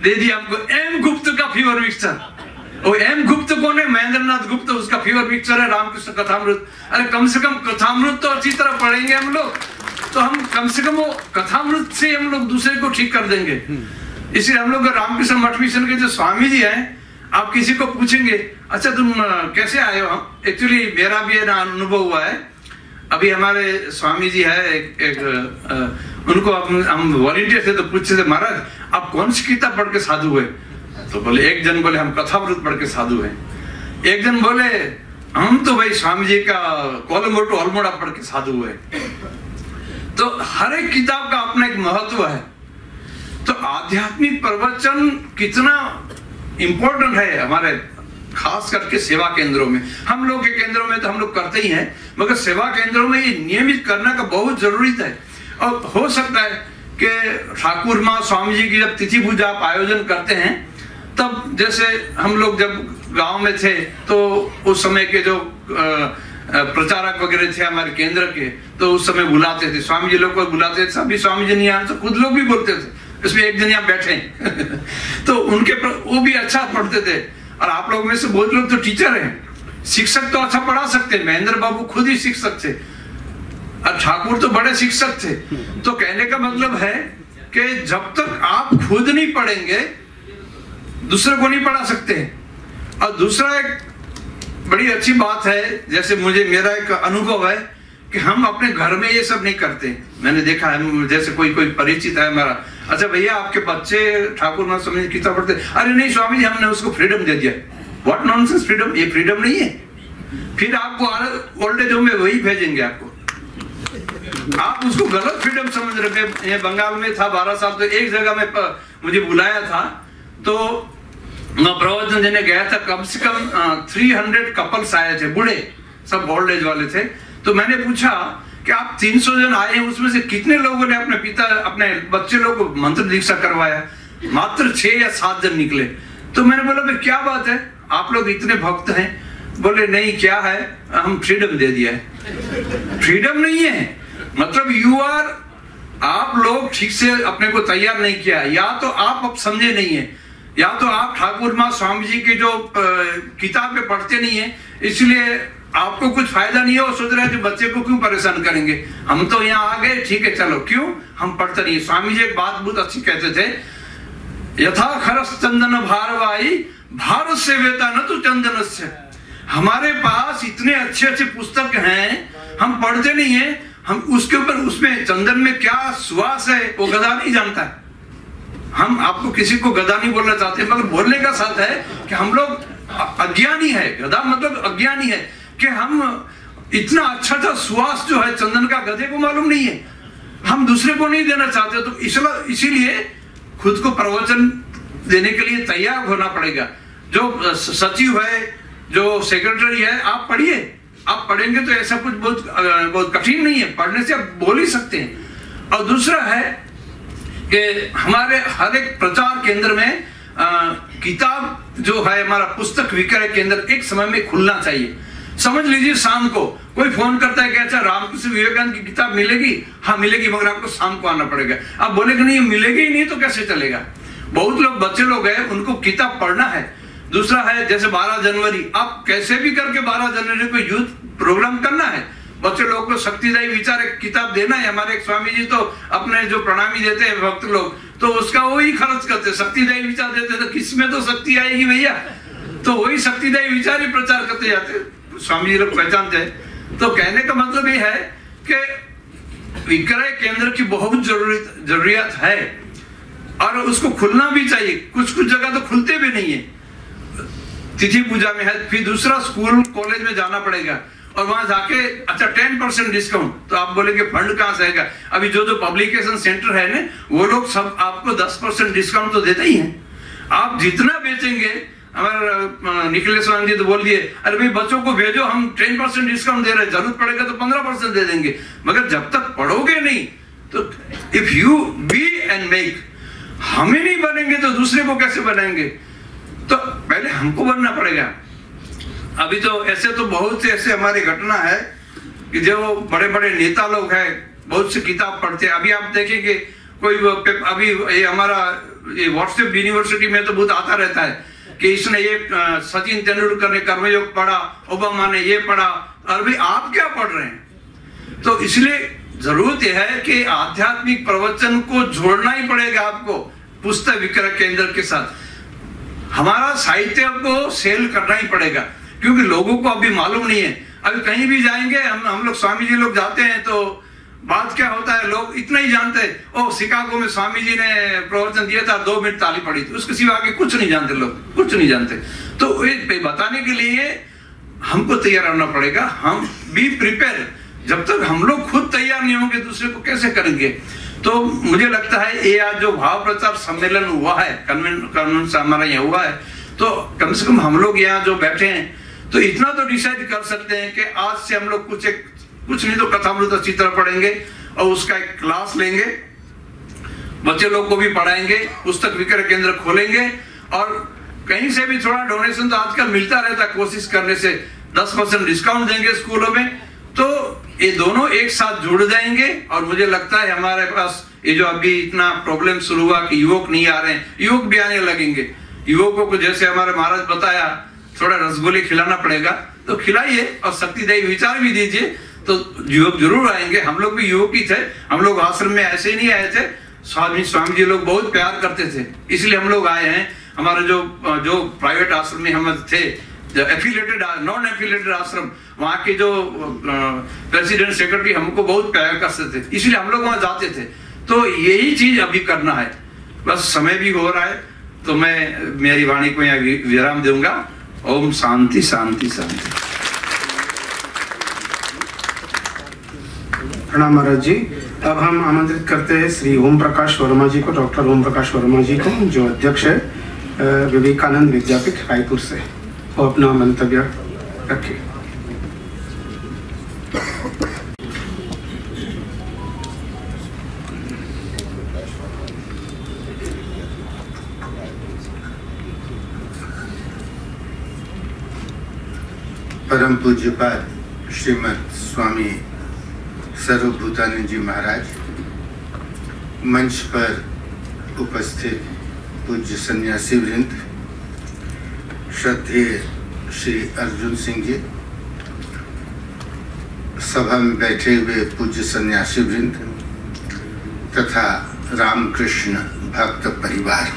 दे दिया हमको, एम गुप्त का फीवर मिक्सचर। और एम गुप्त कौन है, महेंद्रनाथ गुप्त, उसका फीवर मिक्सचर है रामकृष्ण कथामृत। अरे कम से कम कथामृत तो अच्छी तरह पढ़ेंगे हम लोग, तो हम कम से कम वो कथामृत से हम लोग दूसरे को ठीक कर देंगे। इसलिए हम लोग रामकृष्ण मठ मिशन के जो स्वामी जी हैं, आप किसी को पूछेंगे, अच्छा तुम कैसे आए हो, एक्चुअली मेरा भी अनुभव हुआ है। अभी हमारे स्वामी जी है उनको हम वॉलंटियर थे, तो पूछते थे महाराज आप कौन सी किताब पढ़ के साधु हुए, तो बोले, एक जन बोले हम कथामृत पढ़ के साधु हैं, एक जन बोले हम तो भाई स्वामी जी का कोलंबो टू अल्मोड़ा पढ़ के साधु हुए। तो हर एक किताब का अपना एक महत्व है। तो आध्यात्मिक प्रवचन कितना इंपॉर्टेंट है हमारे, खास करके सेवा केंद्रों में। हम लोग के केंद्रों में तो हम लोग करते ही हैं, मगर सेवा केंद्रों में ये नियमित करना का बहुत जरूरी है। और हो सकता है कि ठाकुर माँ स्वामी जी की जब तिथि पूजा आप आयोजन करते हैं, तब जैसे हम लोग जब गांव में थे तो उस समय के जो प्रचारक वगैरह थे हमारे केंद्र के, तो उस समय बुलाते थे, स्वामी जी लोग को बुलाते थे। सभी स्वामी जी नहीं आए तो खुद लोग भी बोलते थे, इसमें एक दिन यहाँ बैठे तो उनके वो भी अच्छा पढ़ते थे। और आप लोग में से बहुत लोग तो टीचर हैं, शिक्षक तो अच्छा पढ़ा सकते, महेंद्र बाबू खुद ही शिक्षक थे और ठाकुर तो बड़े शिक्षक थे। तो कहने का मतलब है कि जब तक आप खुद नहीं पढ़ेंगे दूसरे को नहीं पढ़ा सकते। और दूसरा एक बड़ी अच्छी बात है, जैसे मेरा एक अनुभव है कि हम अपने घर में ये सब नहीं करते। मैंने देखा है, जैसे कोई परिचित है हमारा, अच्छा भैया आपके बच्चे ठाकुर माँ स्वामी जी किताब पढ़ते, अरे नहीं स्वामी जी हमने उसको फ्रीडम दे दिया। व्हाट नॉनसेंस फ्रीडम, ये फ्रीडम नहीं है। फिर आपको ओल्ड एज होम में वही भेजेंगे आपको, आप उसको गलत फ्रीडम समझ रहे। मैं बंगाल में था 12 साल, तो एक जगह में मुझे बुलाया था, तो मैं प्रवचन देने गया था। कम से कम 300 कपल्स आए थे, बूढ़े सब ओल्ड एज वाले थे। तो मैंने पूछा कि आप 300 जन आए हैं, उसमें से कितने लोगों ने अपने बच्चे लोग को मंत्र दीक्षा करवाया? मात्र 6 या 7 जन निकले। तो मैंने बोला भाई क्या बात है, आप लोग इतने भक्त हैं? बोले नहीं, क्या है, हम फ्रीडम दे दिया है। फ्रीडम नहीं है, मतलब आप लोग ठीक से अपने को तैयार नहीं किया, या तो आप अब समझे नहीं है, या तो आप ठाकुर माँ स्वामी जी की जो किताबें पढ़ते नहीं है, इसलिए आपको कुछ फायदा नहीं है। और सोच रहे हैं कि बच्चे को क्यों परेशान करेंगे, हम तो यहाँ आ गए, ठीक है चलो, क्यों हम पढ़ते नहीं। स्वामी जी एक बात बहुत अच्छी कहते थे, यथा खरस चंदन भारवाई भारत से वेता न तो चंदन से। हमारे पास इतने अच्छे अच्छे पुस्तक हैं, हम पढ़ते नहीं है, हम उसके ऊपर उसमें चंदन में क्या सुवास है वो गधा नहीं जानता है। हम आपको किसी को गधा नहीं बोलना चाहते, मगर बोलने का साथ है कि हम लोग अज्ञानी है। गधा मतलब अज्ञानी है कि हम इतना अच्छा सुवास जो है चंदन का गधे को मालूम नहीं है, हम दूसरे को नहीं देना चाहते। तो इसीलिए खुद को प्रवचन देने के लिए तैयार होना पड़ेगा। जो सचिव है, जो सेक्रेटरी है, आप पढ़िए, आप पढ़ेंगे तो ऐसा कुछ बहुत कठिन नहीं है, पढ़ने से आप बोल ही सकते हैं। और दूसरा है कि हमारे हर एक प्रचार केंद्र में किताब जो है, हमारा पुस्तक विक्रय केंद्र एक समय में खुलना चाहिए। समझ लीजिए शाम को कोई फोन करता है कि अच्छा रामकृष्ण विवेकानंद की किताब मिलेगी? हाँ मिलेगी, मगर आपको शाम को आना पड़ेगा। आप बोलेंगे नहीं मिलेगी ही नहीं तो कैसे चलेगा? बहुत लोग बच्चे लोग हैं, उनको किताब पढ़ना है। दूसरा है जैसे 12 जनवरी, आप कैसे भी करके 12 जनवरी को यूथ प्रोग्राम करना है, बच्चे लोग को शक्तिदायी विचार एक किताब देना है। हमारे एक स्वामी जी तो अपने जो प्रणामी देते हैं भक्त लोग, तो उसका वही खर्च करते, शक्तिदायी विचार देते, तो किसमें तो शक्ति आएगी भैया, तो वही शक्तिदायी विचार ही प्रचार करते जाते, स्वामी जी लोग पहचानते हैं। तो कहने का मतलब ये है कि विक्रय केंद्र की बहुत जरूरत है और उसको खुलना भी चाहिए। कुछ कुछ जगह तो खुलते भी नहीं है, तिथि पूजा में है, फिर दूसरा स्कूल कॉलेज में जाना पड़ेगा और वहां जाके अच्छा 10% डिस्काउंट, तो आप बोलेंगे फंड कहां से आएगा? अभी जो पब्लिकेशन सेंटर है ना, वो लोग सब आपको 10% डिस्काउंट तो देते ही हैं। आप जितना बेचेंगे, हमारे निखिलेश स्वामी जी तो बोल दिए अरे भाई बच्चों को भेजो, हम 10% डिस्काउंट दे रहे हैं, जरूरत पड़ेगा तो 15% दे देंगे, मगर जब तक पढ़ोगे नहीं तो if you be and make, हमें नहीं बनेंगे तो दूसरे को कैसे बनाएंगे? तो पहले हमको बनना पड़ेगा। अभी तो ऐसे तो बहुत से ऐसे हमारी घटना है कि जो बड़े बड़े नेता लोग हैं बहुत सी किताब पढ़ते हैं। अभी आप देखेंगे कोई अभी ये हमारा ये व्हाट्सएप यूनिवर्सिटी में तो बहुत आता रहता है कि इसने ये सचिन तेंदुलकर ने कर्मयोग पढ़ा, ओबामा ने ये पढ़ा, और भाई आप क्या पढ़ रहे हैं? तो इसलिए जरूरत यह है कि आध्यात्मिक प्रवचन को जोड़ना ही पड़ेगा आपको पुस्तक विक्रय केंद्र के साथ। हमारा साहित्य को सेल करना ही पड़ेगा, क्योंकि लोगों को अभी मालूम नहीं है। अभी कहीं भी जाएंगे हम लोग, स्वामी जी लोग जाते हैं तो बात क्या होता है, लोग इतना ही जानते हैं, ओ शिकागो में स्वामी जी ने प्रवचन दिया था, 2 मिनट ताली पड़ी थी, उसके सिवा आगे कुछ नहीं जानते, लोग कुछ नहीं जानते। तो ये बताने के लिए हमको तैयार रहना पड़ेगा। हम बी प्रिपेयर, जब तक हम लोग खुद तैयार नहीं होंगे दूसरे को कैसे करेंगे? तो मुझे लगता है ये आज जो भाव प्रचार सम्मेलन हुआ है, कन्वेंशन हमारा यहाँ हुआ है, तो कम से कम हम लोग यहाँ जो बैठे हैं तो इतना तो डिसाइड कर सकते हैं कि आज से हम लोग कुछ नहीं तो कथामृत अच्छी तरह पढ़ेंगे और उसका एक क्लास लेंगे, बच्चे लोग को भी पढ़ाएंगे, पुस्तक विक्रय केंद्र खोलेंगे और कहीं से भी थोड़ा डोनेशन तो आजकल मिलता रहता है, कोशिश करने से 10% डिस्काउंट देंगे स्कूलों में, तो ये दोनों एक साथ जुड़ जाएंगे। और मुझे लगता है हमारे पास ये जो अभी इतना प्रॉब्लम शुरू हुआ कि युवक नहीं आ रहे हैं, युवक भी आने लगेंगे। युवकों को जैसे हमारे महाराज बताया थोड़ा रसगुल्ले खिलाना पड़ेगा, तो खिलाइए और शक्तिदायी विचार भी दीजिए, तो युवक जरूर आएंगे। हम लोग भी युवक ही थे, हम लोग आश्रम में ऐसे ही नहीं आए थे, स्वामी जी लोग बहुत प्यार करते थे, इसलिए हम लोग आए हैं। हमारे जो प्राइवेट आश्रम में हम थे, एफिलेटेड नॉन एफिलेटेड आश्रम, वहाँ के जो प्रेसिडेंट सेक्रेटरी हमको बहुत प्यार करते थे, इसलिए हम लोग वहाँ जाते थे। तो यही चीज अभी करना है, बस समय भी हो रहा है, तो मैं मेरी वाणी को यहाँ विराम दूंगा। ओम शांति शांति शांति। प्रणाम महाराज जी। अब हम आमंत्रित करते हैं श्री ओम प्रकाश वर्मा जी को, डॉक्टर ओम प्रकाश वर्मा जी को, जो अध्यक्ष है विवेकानंद विद्यापीठ रायपुर से, वो अपना मंतव्य रखें। परम पूज्यपाद श्रीमद स्वामी सर्वभूतानंद जी महाराज, मंच पर उपस्थित पूज्य सन्यासी वृंद, श्रद्धेय श्री अर्जुन सिंह जी, सभा में बैठे हुए पूज्य सन्यासी वृंद तथा रामकृष्ण भक्त परिवार,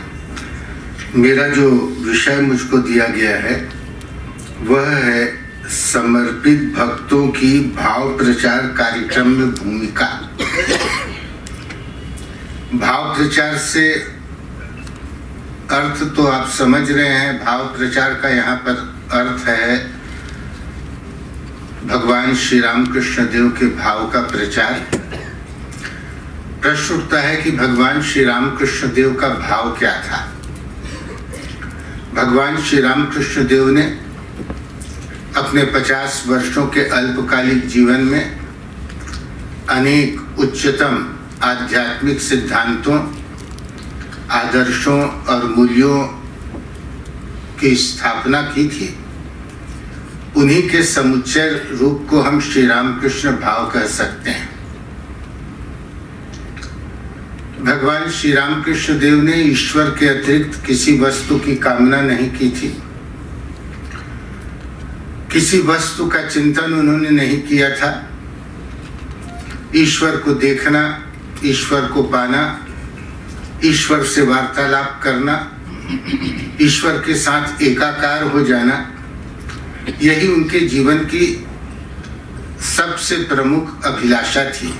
मेरा जो विषय मुझको दिया गया है वह है समर्पित भक्तों की भाव प्रचार कार्यक्रम में भूमिका। भाव प्रचार से अर्थ तो आप समझ रहे हैं। भाव प्रचार का यहाँ पर अर्थ है भगवान श्री रामकृष्ण देव के भाव का प्रचार। प्रश्न उठता है कि भगवान श्री रामकृष्ण देव का भाव क्या था। भगवान श्री रामकृष्ण देव ने अपने 50 वर्षों के अल्पकालिक जीवन में अनेक उच्चतम आध्यात्मिक सिद्धांतों, आदर्शों और मूल्यों की स्थापना की थी। उन्हीं के समुच्चय रूप को हम श्री रामकृष्ण भाव कह सकते हैं। भगवान श्री रामकृष्ण देव ने ईश्वर के अतिरिक्त किसी वस्तु की कामना नहीं की थी। किसी वस्तु का चिंतन उन्होंने नहीं किया था। ईश्वर को देखना, ईश्वर को पाना, ईश्वर से वार्तालाप करना, ईश्वर के साथ एकाकार हो जाना, यही उनके जीवन की सबसे प्रमुख अभिलाषा थी।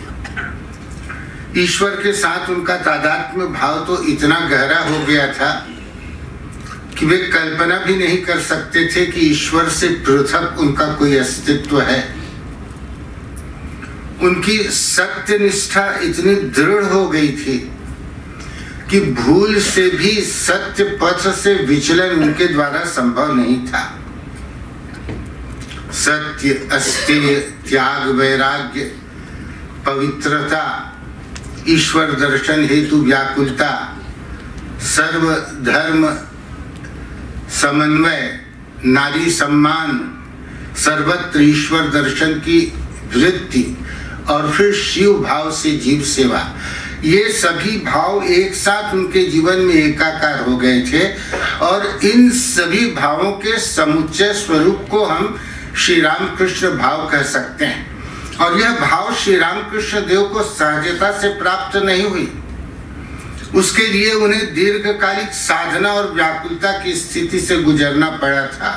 ईश्वर के साथ उनका तादात्म्य भाव तो इतना गहरा हो गया था कि वे कल्पना भी नहीं कर सकते थे कि ईश्वर से पृथक उनका कोई अस्तित्व है। उनकी सत्यनिष्ठा इतनी दृढ़ हो गई थी कि भूल से भी सत्य पथ से विचलन उनके द्वारा संभव नहीं था। सत्य, अस्तेय, त्याग, वैराग्य, पवित्रता, ईश्वर दर्शन हेतु व्याकुलता, सर्व धर्म समन्वय, नारी सम्मान, सर्वत्र ईश्वर दर्शन की वृत्ति और फिर शिव भाव से जीव सेवा, ये सभी भाव एक साथ उनके जीवन में एकाकार हो गए थे। और इन सभी भावों के समुच्चय स्वरूप को हम श्री रामकृष्ण भाव कह सकते हैं। और यह भाव श्री रामकृष्ण देव को सहजता से प्राप्त नहीं हुई। उसके लिए उन्हें दीर्घकालिक साधना और व्याकुलता की स्थिति से गुजरना पड़ा था।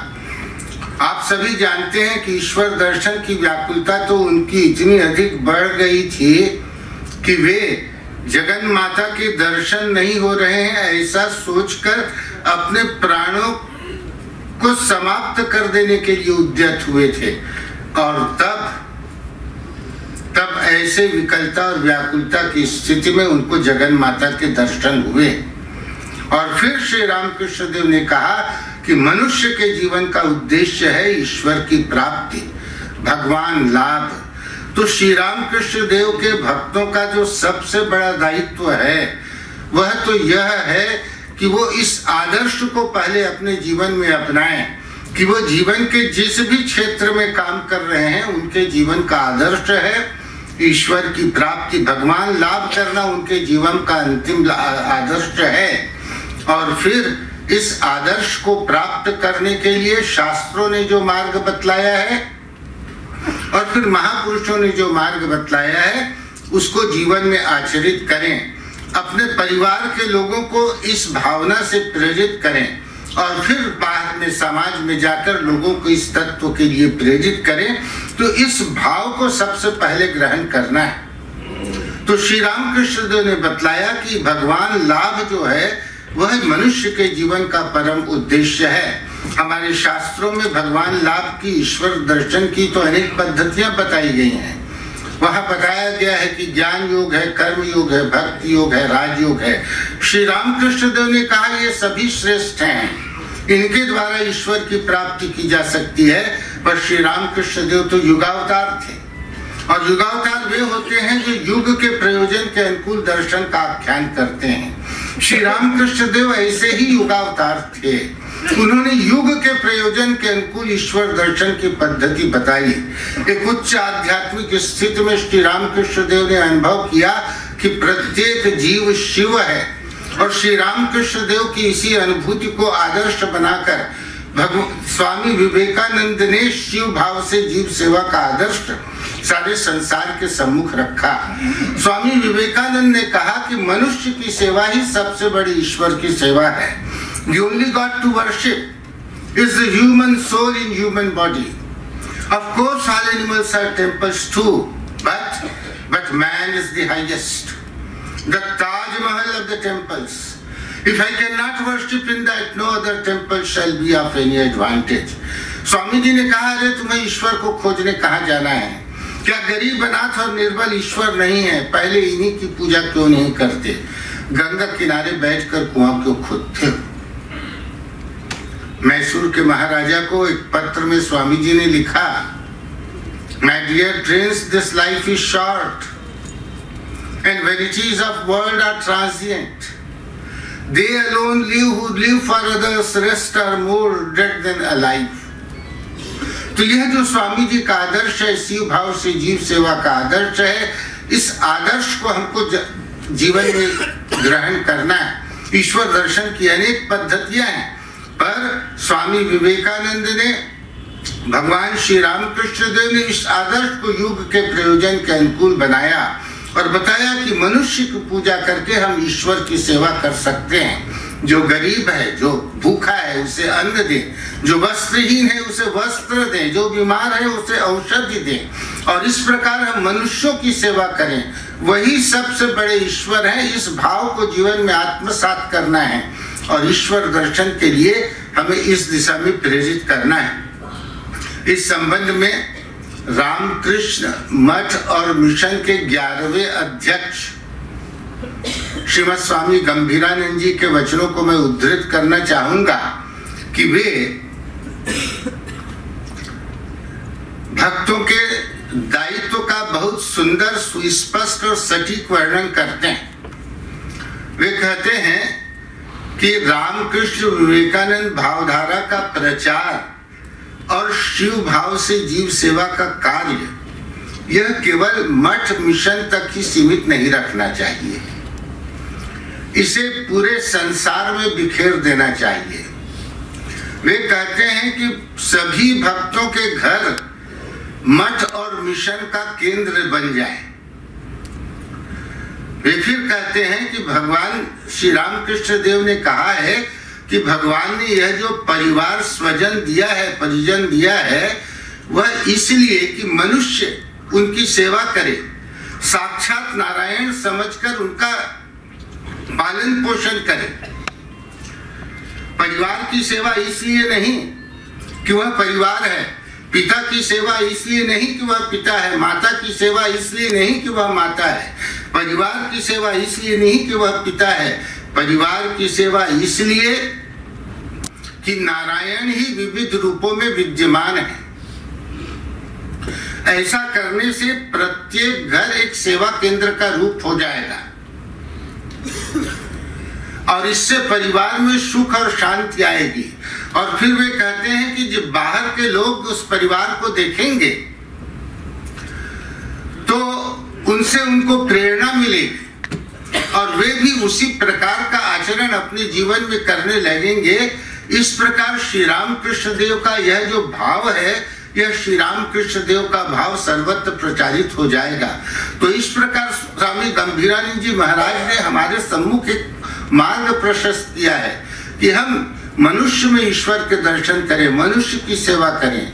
आप सभी जानते हैं कि ईश्वर दर्शन की व्याकुलता तो उनकी इतनी अधिक बढ़ गई थी कि वे जगन माता के दर्शन नहीं हो रहे हैं ऐसा सोचकर अपने प्राणों को समाप्त कर देने के लिए उद्यत हुए थे। और तब ऐसे विकलता और व्याकुलता की स्थिति में उनको जगन माता के दर्शन हुए। और फिर श्री रामकृष्ण देव ने कहा कि मनुष्य के जीवन का उद्देश्य है ईश्वर की प्राप्ति, भगवान लाभ। तो श्री रामकृष्ण देव के भक्तों का जो सबसे बड़ा दायित्व है वह तो यह है कि वो इस आदर्श को पहले अपने जीवन में अपनाएं कि वो जीवन के जिस भी क्षेत्र में काम कर रहे हैं उनके जीवन का आदर्श है ईश्वर की प्राप्ति, भगवान लाभ करना उनके जीवन का अंतिम आदर्श है। और फिर इस आदर्श को प्राप्त करने के लिए शास्त्रों ने जो मार्ग बतलाया है और फिर महापुरुषों ने जो मार्ग बतलाया है उसको जीवन में आचरित करें। अपने परिवार के लोगों को इस भावना से प्रेरित करें और फिर बाहर में समाज में जाकर लोगों को इस तत्व के लिए प्रेरित करें। तो इस भाव को सबसे पहले ग्रहण करना है। तो श्री रामकृष्ण देव ने बतलाया कि भगवान लाभ जो है वह मनुष्य के जीवन का परम उद्देश्य है। हमारे शास्त्रों में भगवान लाभ की, ईश्वर दर्शन की तो अनेक पद्धतियां बताई गई हैं। वहां बताया गया है कि ज्ञान योग है, कर्म योग है, भक्ति योग है, राजयोग है। श्री रामकृष्ण देव ने कहा ये सभी श्रेष्ठ हैं, इनके द्वारा ईश्वर की प्राप्ति की जा सकती है। पर श्री रामकृष्ण देव तो युगावतार थे और युगावतार वे होते हैं जो युग के प्रयोजन के अनुकूल दर्शन का आख्यान करते हैं। श्री रामकृष्ण देव ऐसे ही युगावतार थे। उन्होंने युग के प्रयोजन के अनुकूल ईश्वर दर्शन की पद्धति बताई। एक उच्च आध्यात्मिक स्थिति में श्री रामकृष्ण देव ने अनुभव किया कि प्रत्येक जीव शिव है और श्री रामकृष्ण देव की इसी अनुभूति को आदर्श बनाकर स्वामी विवेकानंद ने शिव भाव से जीव सेवा का आदर्श सारे संसार के सम्मुख रखा। स्वामी विवेकानंद ने कहा कि मनुष्य की सेवा ही सबसे बड़ी ईश्वर की सेवा है। The only God to worship is the human soul in human body. Of course, all animals are temples too, but man is the highest, the Taj Mahal of the temples. If I cannot worship in that, no other temple shall be of any advantage. Swami ji ने कहा, अरे तुम्हें ईश्वर को खोजने कहाँ जाना है? क्या गरीब अनाथ और निर्बल ईश्वर नहीं है? पहले इन्हीं की पूजा क्यों नहीं करते? गंगा किनारे बैठकर कुआं क्यों खोदते हो? मैसूर के महाराजा को एक पत्र में स्वामी जी ने लिखा, My dear prince, this life is short and vanities of world are transient. They alone live who live for others, rest are more dead than alive. तो यह जो स्वामी जी का आदर्श है, शिव भाव से जीव सेवा का आदर्श है, इस आदर्श को हमको जीवन में ग्रहण करना है। ईश्वर दर्शन की अनेक पद्धतियां हैं, पर स्वामी विवेकानंद ने, भगवान श्री रामकृष्ण देव ने इस आदर्श को युग के प्रयोजन के अनुकूल बनाया और बताया कि मनुष्य की पूजा करके हम ईश्वर की सेवा कर सकते हैं। जो गरीब है, जो भूखा है, उसे अन्न दें, जो वस्त्रहीन है उसे वस्त्र दें, जो बीमार है उसे औषधि दें, और इस प्रकार हम मनुष्यों की सेवा करें। वही सबसे बड़े ईश्वर हैं। इस भाव को जीवन में आत्मसात करना है और ईश्वर दर्शन के लिए हमें इस दिशा में प्रेरित करना है। इस संबंध में रामकृष्ण मठ और मिशन के 11वें अध्यक्ष श्रीमद स्वामी गंभीरानंद जी के वचनों को मैं उद्धृत करना चाहूंगा कि वे भक्तों के दायित्व का बहुत सुंदर, सुस्पष्ट और सटीक वर्णन करते हैं। वे कहते हैं कि रामकृष्ण विवेकानंद भावधारा का प्रचार और शिव भाव से जीव सेवा का कार्य यह केवल मठ मिशन तक ही सीमित नहीं रखना चाहिए, इसे पूरे संसार में बिखेर देना चाहिए। वे कहते हैं कि सभी भक्तों के घर मठ और मिशन का केंद्र बन जाए। वे फिर कहते हैं कि भगवान श्री रामकृष्ण देव ने कहा है कि भगवान ने यह जो परिवार स्वजन दिया है, परिजन दिया है, वह इसलिए कि मनुष्य उनकी सेवा करे, साक्षात नारायण समझकर उनका पालन पोषण करे। परिवार की सेवा इसलिए नहीं कि वह परिवार है, पिता की सेवा इसलिए नहीं कि वह पिता है, माता की सेवा इसलिए नहीं कि वह माता है, परिवार की सेवा इसलिए नहीं कि वह पिता है, परिवार की सेवा इसलिए कि नारायण ही विविध रूपों में विद्यमान है। ऐसा करने से प्रत्येक घर एक सेवा केंद्र का रूप हो जाएगा और इससे परिवार में सुख और शांति आएगी। और फिर वे कहते हैं कि जब बाहर के लोग उस परिवार को देखेंगे तो उनसे उनको प्रेरणा मिलेगी और वे भी उसी प्रकार का आचरण अपने जीवन में करने लगेंगे। इस प्रकार श्री रामकृष्ण देव का यह जो भाव है, यह श्री रामकृष्ण देव का भाव सर्वत्र प्रचारित हो जाएगा। तो इस प्रकार स्वामी गंभीरानंद जी महाराज ने हमारे सम्मुख एक मार्ग प्रशस्त किया है कि हम मनुष्य में ईश्वर के दर्शन करें, मनुष्य की सेवा करें।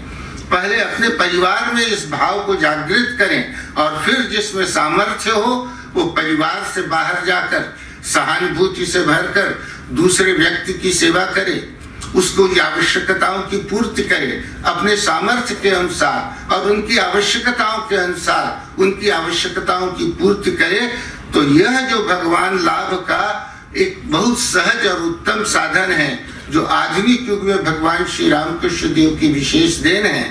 पहले अपने परिवार में इस भाव को जागृत करें और फिर जिसमें सामर्थ्य हो वो परिवार से बाहर जाकर सहानुभूति से भरकर दूसरे व्यक्ति की सेवा करे, उसको आवश्यकताओं की पूर्ति करे अपने सामर्थ्य के अनुसार और उनकी आवश्यकताओं के अनुसार उनकी आवश्यकताओं की पूर्ति करे। तो यह जो भगवान लाभ का एक बहुत सहज और उत्तम साधन है, जो आधुनिक युग में भगवान श्री रामकृष्ण देव की विशेष देन है।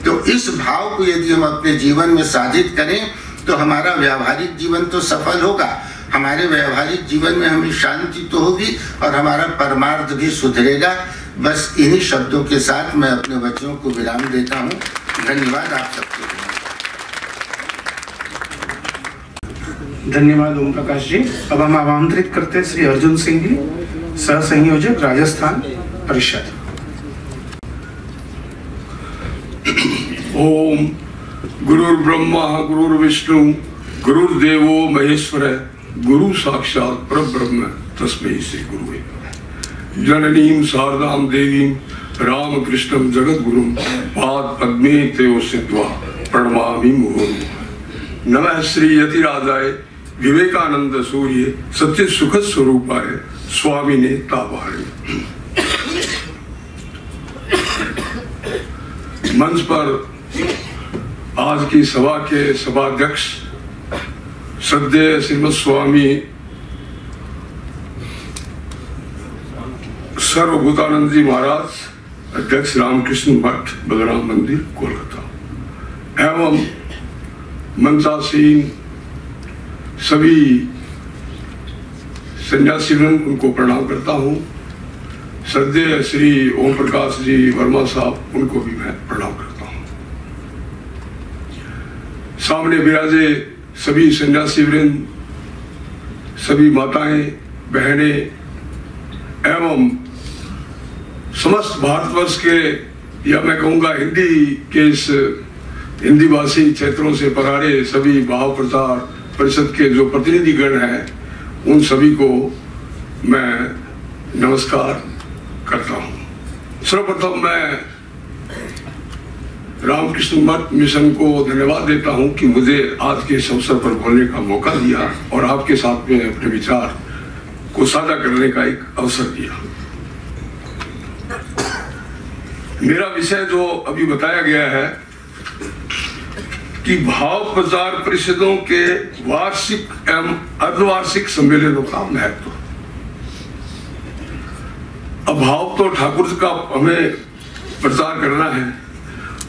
तो इस भाव को यदि हम अपने जीवन में साधित करें तो हमारा व्यावहारिक जीवन तो सफल होगा, हमारे व्यावहारिक जीवन में हमें शांति तो होगी और हमारा परमार्थ भी सुधरेगा। बस इन्हीं शब्दों के साथ मैं अपने वचनों को विराम देता हूँ। धन्यवाद आप सबको। धन्यवाद ओम प्रकाश जी। अब हम आमंत्रित करते हैं श्री अर्जुन सिंह जी, सह संयोजक राजस्थान परिषद। ओम गुरुर्ब्रह्मा गुरुर्विष्णु गुरुर्देवो महेश्वर गुरु साक्षात परब्रह्म तस्मै श्री गुरुवे। जननीं शारदां देवीं रामकृष्णं जगद्गुरुं पाद पद्मे तेओ सिद्ध्वा प्रणमामि मुहुर्मुहुः। नमः श्री यतिराजाय विवेकानंद सूर्य सत्य सुख स्वरूपाय स्वामिने तापहारे। मंच पर आज की सभा के सभाध्यक्ष श्रद्धेय श्रीमद स्वामी सर्वभूतानंद जी महाराज, अध्यक्ष रामकृष्ण मठ बलराम मंदिर कोलकाता, एवं मंचासीन सभी सन्यासीगण, उनको प्रणाम करता हूँ। श्रद्धेय श्री ओम प्रकाश जी वर्मा साहब, उनको भी मैं प्रणाम करता हूँ। सामने विराजे सभी सन्यासी वृंद, सभी माताएं, बहनें एवं समस्त भारतवर्ष के, या मैं कहूँगा हिंदी के इस हिंदी भाषी क्षेत्रों से पधारे सभी भाव प्रचार परिषद के जो प्रतिनिधिगण हैं, उन सभी को मैं नमस्कार करता हूँ। सर्वप्रथम मैं रामकृष्ण मठ मिशन को धन्यवाद देता हूँ कि मुझे आज के इस अवसर पर बोलने का मौका दिया और आपके साथ में अपने विचार को साझा करने का एक अवसर दिया। मेरा विषय जो अभी बताया गया है कि भाव प्रचार परिषदों के वार्षिक एवं अर्धवार्षिक सम्मेलनों का महत्व। अब भाव तो ठाकुर जी का हमें प्रचार करना है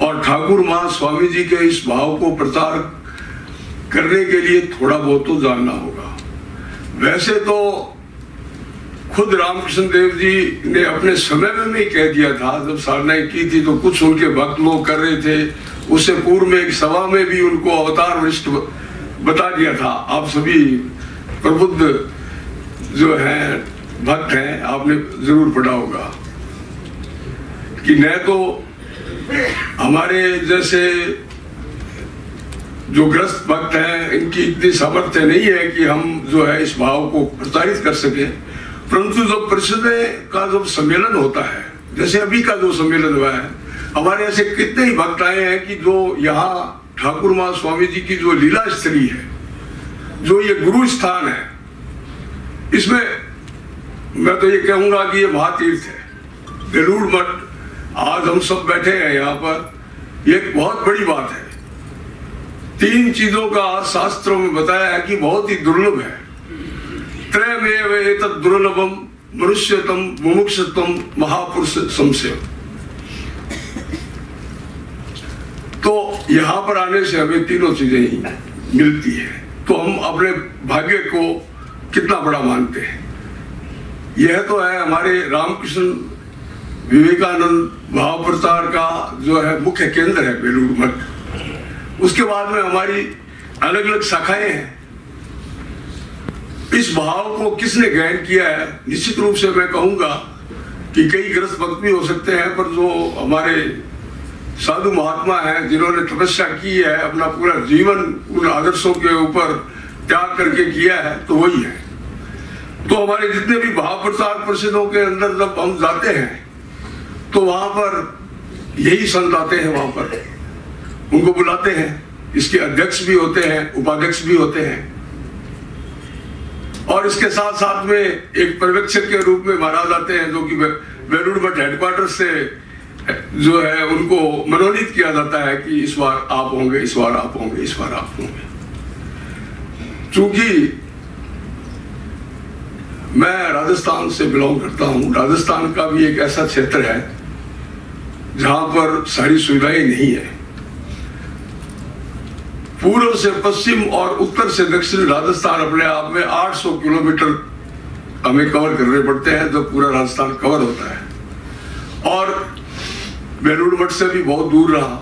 और ठाकुर मां स्वामी जी के इस भाव को प्रचार करने के लिए थोड़ा बहुत तो जानना होगा। वैसे तो खुद रामकृष्ण देव जी ने अपने समय में ही कह दिया था, जब साधनाएं की थी तो कुछ उनके भक्त लोग कर रहे थे, उससे पूर्व में एक सभा में भी उनको अवतार वरिष्ठ बता दिया था। आप सभी प्रबुद्ध जो हैं भक्त हैं, आपने जरूर पढ़ा होगा कि न तो हमारे जैसे जो ग्रस्त भक्त हैं, इनकी इतनी सामर्थ्य नहीं है कि हम जो है इस भाव को प्रचारित कर सके, परंतु जब परिषदें का जब सम्मेलन होता है, जैसे अभी का जो सम्मेलन हुआ है, हमारे ऐसे कितने ही भक्त आए हैं कि जो यहाँ ठाकुर मां स्वामी जी की जो लीला स्थली है, जो ये गुरु स्थान है, इसमें मैं तो ये कहूंगा कि ये महातीर्थ है। बेलूर मठ आज हम सब बैठे हैं यहाँ पर, ये एक बहुत बड़ी बात है। 3 चीजों का शास्त्रों में बताया है कि बहुत ही दुर्लभ है। त्रयमेव एतत् दुर्लभम मनुष्यतम मुमुक्षुत्वम महापुरुष संशय। तो यहाँ पर आने से हमें तीनों चीजें ही मिलती है, तो हम अपने भाग्य को कितना बड़ा मानते हैं। यह तो है हमारे रामकृष्ण विवेकानंद भाव प्रचार का जो है मुख्य केंद्र है बेलूर मठ। उसके बाद में हमारी अलग अलग शाखाएं हैं। इस भाव को किसने ग्रहण किया है? निश्चित रूप से मैं कहूंगा कि कई ग्रस्त भक्त भी हो सकते हैं, पर जो हमारे साधु महात्मा हैं जिन्होंने तपस्या की है, अपना पूरा जीवन उन आदर्शों के ऊपर त्याग करके किया है, तो वही है। तो हमारे जितने भी भाव प्रचार परिषदों के अंदर जब हम जाते हैं तो वहां पर यही संत आते हैं, वहां पर उनको बुलाते हैं। इसके अध्यक्ष भी होते हैं, उपाध्यक्ष भी होते हैं, और इसके साथ साथ में एक पर्यवेक्षक के रूप में महाराज आते हैं, जो कि बेलूर मठ हेडक्वार्टर से जो है उनको मनोनीत किया जाता है कि इस बार आप होंगे, इस बार आप होंगे, इस बार आप होंगे। चूंकि मैं राजस्थान से बिलोंग करता हूं, राजस्थान का भी एक ऐसा क्षेत्र है जहां पर सारी सुविधाएं नहीं है। पूर्व से पश्चिम और उत्तर से दक्षिण राजस्थान अपने आप में 800 किलोमीटर हमें कवर करने पड़ते हैं, जब पूरा राजस्थान कवर होता है। और बेलूर मठ से भी बहुत दूर रहा,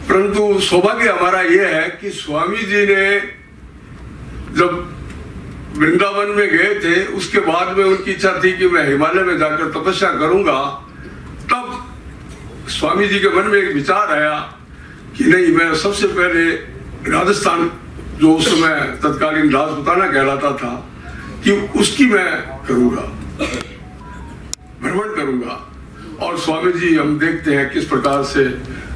परंतु सौभाग्य हमारा यह है कि स्वामी जी ने जब वृंदावन में गए थे, उसके बाद में उनकी इच्छा थी कि मैं हिमालय में जाकर तपस्या करूंगा। तब स्वामी जी के मन में एक विचार आया कि नहीं, मैं सबसे पहले राजस्थान, जो उस समय तत्कालीन राजपुताना कहलाता था, कि उसकी मैं करूंगा, भ्रमण करूंगा। और स्वामी जी हम देखते हैं किस प्रकार से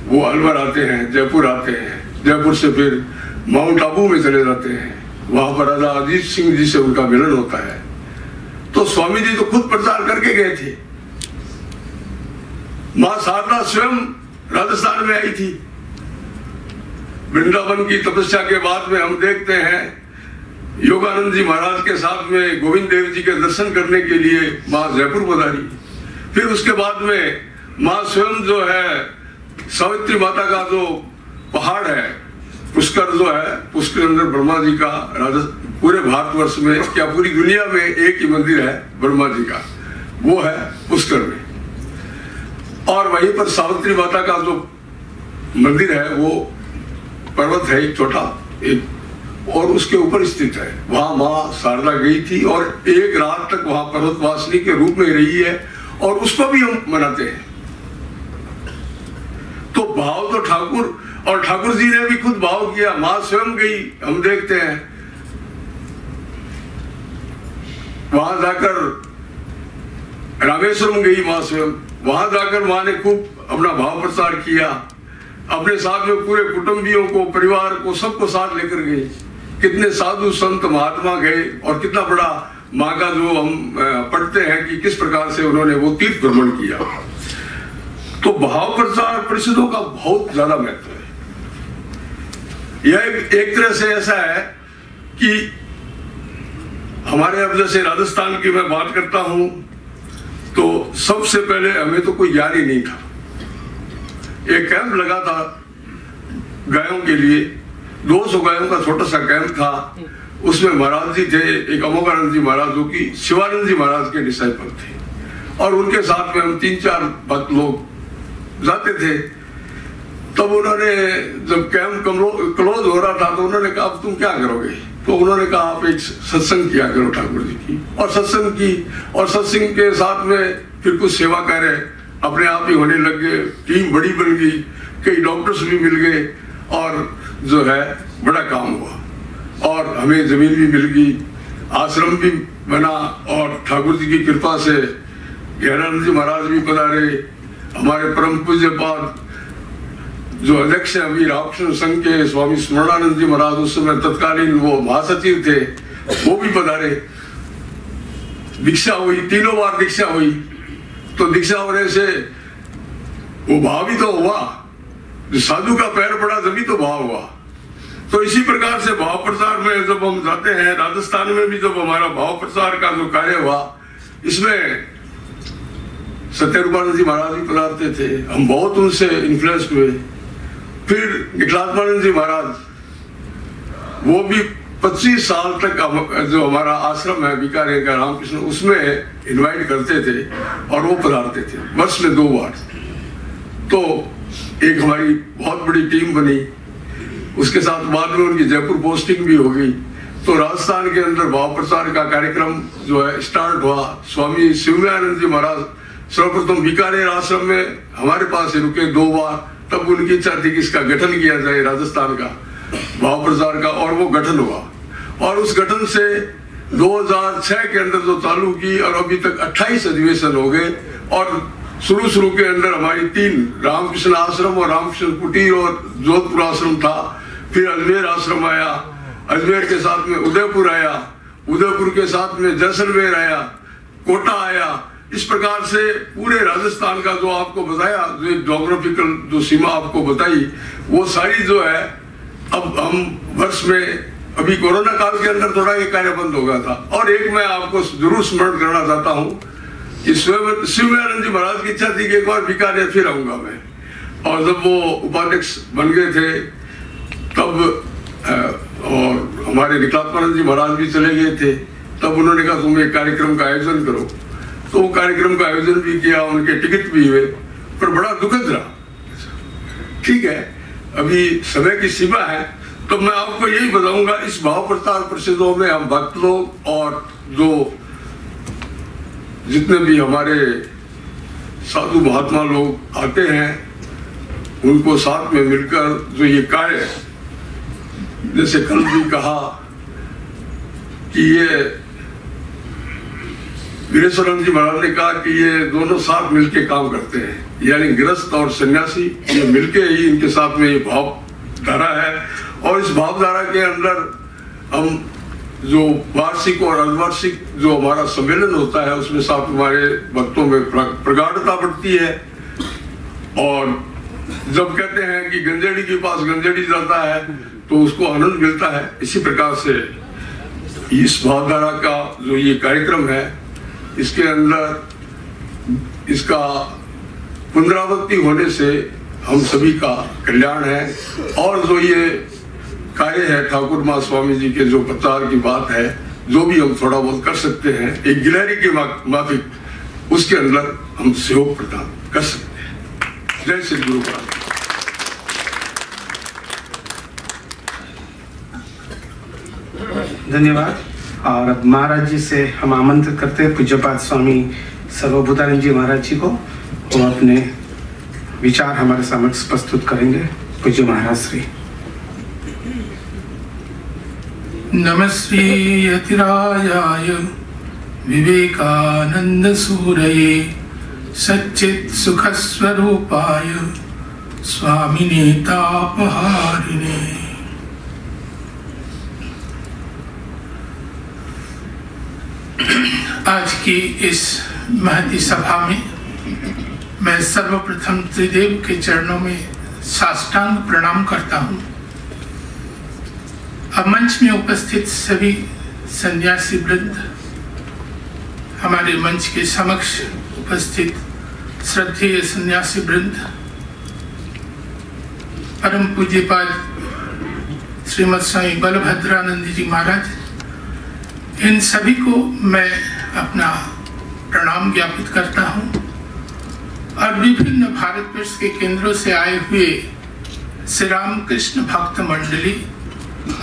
वो अलवर आते हैं, जयपुर आते हैं, जयपुर से फिर माउंट आबू में चले जाते हैं, वहां पर राजा अजीत सिंह जी से उनका मिलन होता है। तो स्वामी जी तो खुद प्रचार करके गए थे। मां शारदा स्वयं राजस्थान में आई थी। वृंदावन की तपस्या के बाद में हम देखते हैं योगानंद जी महाराज के साथ में गोविंद देव जी के दर्शन करने के लिए मां जयपुर पधारी। फिर उसके बाद में मां स्वयं जो है सावित्री माता का जो पहाड़ है पुष्कर जो है, पुष्कर अंदर ब्रह्मा जी का पूरे भारतवर्ष में क्या पूरी दुनिया में एक ही मंदिर है ब्रह्मा जी का, वो है पुष्कर में। और वहीं पर सावित्री माता का जो मंदिर है वो पर्वत है एक छोटा एक, और उसके ऊपर स्थित है। वहां मां शारदा गई थी और एक रात तक वहां पर्वतवासिनी के रूप में रही है और उसको भी हम मनाते हैं। तो भाव तो ठाकुर और ठाकुर जी ने भी खुद भाव किया। मां स्वयं गई, हम देखते हैं वहां जाकर रामेश्वरम गई मां स्वयं, वहां जाकर मां ने खूब अपना भाव प्रचार किया। अपने साथ में पूरे कुटुंबियों को, परिवार को, सबको साथ लेकर गई। कितने साधु संत महात्मा गए और कितना बड़ा मां का जो हम पढ़ते हैं कि किस प्रकार से उन्होंने वो तीर्थ भ्रमण किया। तो भाव प्रचार परिषदों का बहुत ज्यादा महत्व है। यह एक तरह से ऐसा है कि हमारे अब जैसे राजस्थान की मैं बात करता हूं तो सबसे पहले हमें तो कोई ज्ञान ही नहीं था। एक कैंप लगा था गायों के लिए, 200 गायों का छोटा सा कैंप था। उसमें महाराज जी थे, एक अमोघानंद जी महाराज जो कि शिवानंद जी महाराज के डिसाइपल थे, और उनके साथ में हम 3-4 भक्त लोग जाते थे। तब उन्होंने जब कैंप क्लोज हो रहा था तो उन्होंने कहा तुम क्या करोगे? तो उन्होंने कहा आप एक सत्संग किया करो ठाकुर जी की, और सत्संग की, और सत्संग के साथ में फिर कुछ सेवा कार्य अपने आप ही होने लग गए। टीम बड़ी बन गई, कई डॉक्टर्स भी मिल गए और जो है बड़ा काम हुआ और हमें जमीन भी मिल गई, आश्रम भी बना, और ठाकुर जी की कृपा से गहरानंद जी महाराज भी पधारे। हमारे परम पूज्य पाद जो अध्यक्ष है अभी रामकृष्ण संघ के स्वामी स्मरणानंद जी महाराज, उस समय तत्कालीन वो महासचिव थे, वो भी पधारे। दीक्षा हुई, 3 बार दीक्षा हुई। तो दीक्षा होने से वो भाव ही तो हुआ, जो साधु का पैर पड़ा तभी तो भाव हुआ। तो इसी प्रकार से भाव प्रचार में जब हम जाते हैं, राजस्थान में भी जब हमारा भाव प्रचार का जो कार्य हुआ, इसमें सत्यरूपानंद जी महाराज भी पधारते थे। हम बहुत उनसे इन्फ्लुएंस हुए। फिर निखिलात्मानंद जी महाराज, वो भी 25 साल तक जो हमारा आश्रम है बीकानेर का रामकृष्ण, उसमें इनवाइट करते थे और वो पधारते थे वर्ष में 2 बार। तो एक हमारी बहुत बड़ी टीम बनी। उसके साथ बाद में उनकी जयपुर पोस्टिंग भी हो गई। तो राजस्थान के अंदर भाव प्रचार का कार्यक्रम जो है स्टार्ट हुआ। स्वामी शिवमयानंद जी महाराज सर्वप्रथम बीकानेर आश्रम में हमारे पास ही रुके 2 बार। तब उनकी इच्छा थी कि इसका गठन किया जाए राजस्थान का भाव प्रचार का, और वो गठन हुआ। और उस गठन से 2006 के अंदर जो चालू की, और अभी तक 28 अधिवेशन हो गए। और शुरू के अंदर हमारी 3 रामकृष्ण आश्रम और रामकृष्ण कुटीर और जोधपुर आश्रम था। फिर अजमेर आश्रम आया, अजमेर के साथ में उदयपुर आया, उदयपुर के साथ में जैसलमेर आया, कोटा आया। इस प्रकार से पूरे राजस्थान का जो आपको बताया, जो ज्योग्राफिकल जो सीमा आपको बताई, वो सारी जो है अब हम वर्ष में, अभी कोरोना काल के अंदर थोड़ा ये कार्य बंद हो गया था। और एक मैं आपको जरूर स्मरण करना चाहता हूँ कि शिवमयानंद जी महाराज की इच्छा थी कि एक बार बीकानेर फिर आऊंगा मैं। और जब वो उपाध्यक्ष बन गए थे तब, और हमारे निखिलात्मानंद जी महाराज भी चले गए थे, तब उन्होंने कहा तुम एक कार्यक्रम का आयोजन करो। तो वो कार्यक्रम का आयोजन भी किया, उनके टिकट भी हुए, पर बड़ा दुखद रहा। ठीक है, अभी समय की सीमा है, तो मैं आपको यही बताऊंगा, इस भाव प्रचार परिषदों में हम भक्त लोग और जो जितने भी हमारे साधु महात्मा लोग आते हैं, उनको साथ में मिलकर जो ये कार्य, जैसे कल भी कहा कि ये वीरेश्वरानंद जी महाराज ने कहा कि ये दोनों साथ मिलके काम करते हैं, यानी गृहस्थ और सन्यासी ये मिलके ही इनके साथ में ये भावधारा है। और इस भावधारा के अंदर हम जो वार्षिक और अर्धवार्षिक जो हमारा सम्मेलन होता है उसमें साथ हमारे भक्तों में प्रगाढ़ता बढ़ती है। और जब कहते हैं कि गंजेड़ी के पास गंजेड़ी जाता है तो उसको आनंद मिलता है, इसी प्रकार से इस भावधारा का जो ये कार्यक्रम है इसके अंदर इसका पुनरावृत्ति होने से हम सभी का कल्याण है। और जो ये कार्य है ठाकुर माँ स्वामी जी के जो प्रचार की बात है, जो भी हम थोड़ा बहुत कर सकते हैं एक गिलहरी के माफिक उसके अंदर हम सहयोग प्रदान कर सकते हैं। जय श्री गुरु महाराज। धन्यवाद। और अब महाराज जी से हम आमंत्रित करते हैं पूज्यपाद स्वामी सर्वभूतानंद जी महाराज जी को, वो अपने विचार हमारे समक्ष प्रस्तुत करेंगे। पूज्य महाराज श्री। नमस्ते यतिराजाय विवेकानंद सूरये सच्चित् सुख स्वरूपाय स्वामिने तापहारिणे। आज की इस महती सभा में मैं सर्वप्रथम त्रिदेव के चरणों में साष्टांग प्रणाम करता हूँ। अब मंच में उपस्थित सभी सन्यासी वृंद, हमारे मंच के समक्ष उपस्थित श्रद्धेय सन्यासी वृंद, परम पूज्यपाद श्रीमद स्वामी बलभद्रानंद जी महाराज, इन सभी को मैं अपना प्रणाम ज्ञापित करता हूँ। और विभिन्न भारतवर्ष के केंद्रों से आए हुए श्री रामकृष्ण भक्त मंडली,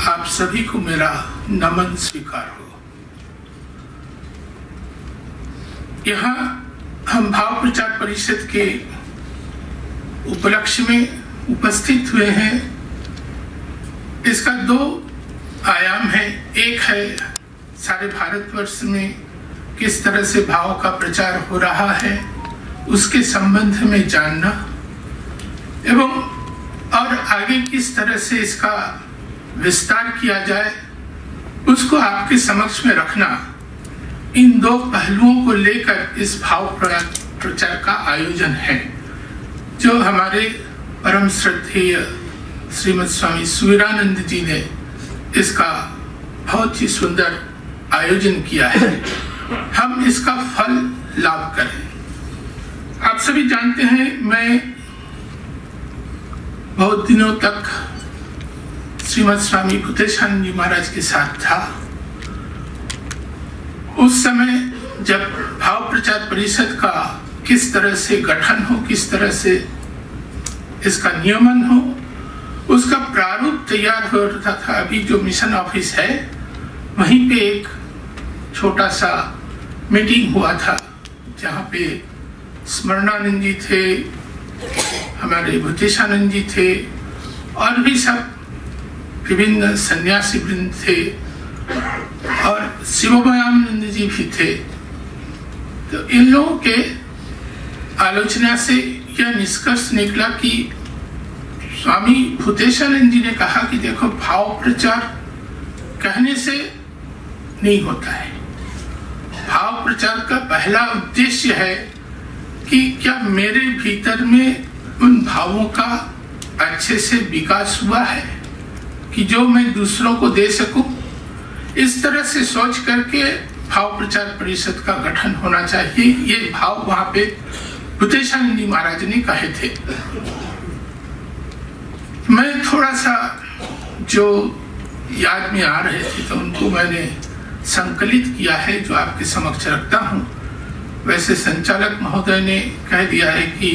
आप सभी को मेरा नमन स्वीकार हो। यहाँ हम भाव प्रचार परिषद के उपलक्ष्य में उपस्थित हुए हैं। इसका दो आयाम है। एक है सारे भारतवर्ष में किस तरह से भाव का प्रचार हो रहा है उसके संबंध में जानना, एवं और आगे किस तरह से इसका विस्तार किया जाए उसको आपके समक्ष में रखना। इन दो पहलुओं को लेकर इस भाव प्रचार का आयोजन है, जो हमारे परम श्रद्धेय श्रीमद स्वामी सुवीरानंद जी ने इसका बहुत ही सुंदर आयोजन किया है। हम इसका फल लाभ करें। आप सभी जानते हैं मैं बहुत दिनों तक श्रीमद स्वामी भूतेशानंद जी महाराज के साथ था। उस समय जब भाव प्रचार परिषद का किस तरह से गठन हो, किस तरह से इसका नियमन हो, उसका प्रारूप तैयार हो रहा था। अभी जो मिशन ऑफिस है वहीं पे एक छोटा सा मीटिंग हुआ था, जहाँ पे स्मरणानंद जी थे, हमारे भूतेशानंद जी थे, और भी सब विभिन्न सन्यासी वृंद थे, और शिवोभयानंद जी भी थे। तो इन लोगों के आलोचना से यह निष्कर्ष निकला कि स्वामी भूतेशानंद जी ने कहा कि देखो, भाव प्रचार कहने से नहीं होता है। भाव प्रचार का पहला उद्देश्य है कि क्या मेरे भीतर में उन भावों का अच्छे से विकास हुआ है कि जो मैं दूसरों को दे सकूं। इस तरह से सोच करके भाव प्रचार परिषद का गठन होना चाहिए। ये भाव वहां पे भूतेशानंद जी महाराज ने कहे थे। मैं थोड़ा सा जो याद में आ रहे थे तो उनको मैंने संकलित किया है, जो आपके समक्ष रखता हूँ। वैसे संचालक महोदय ने कह दिया है कि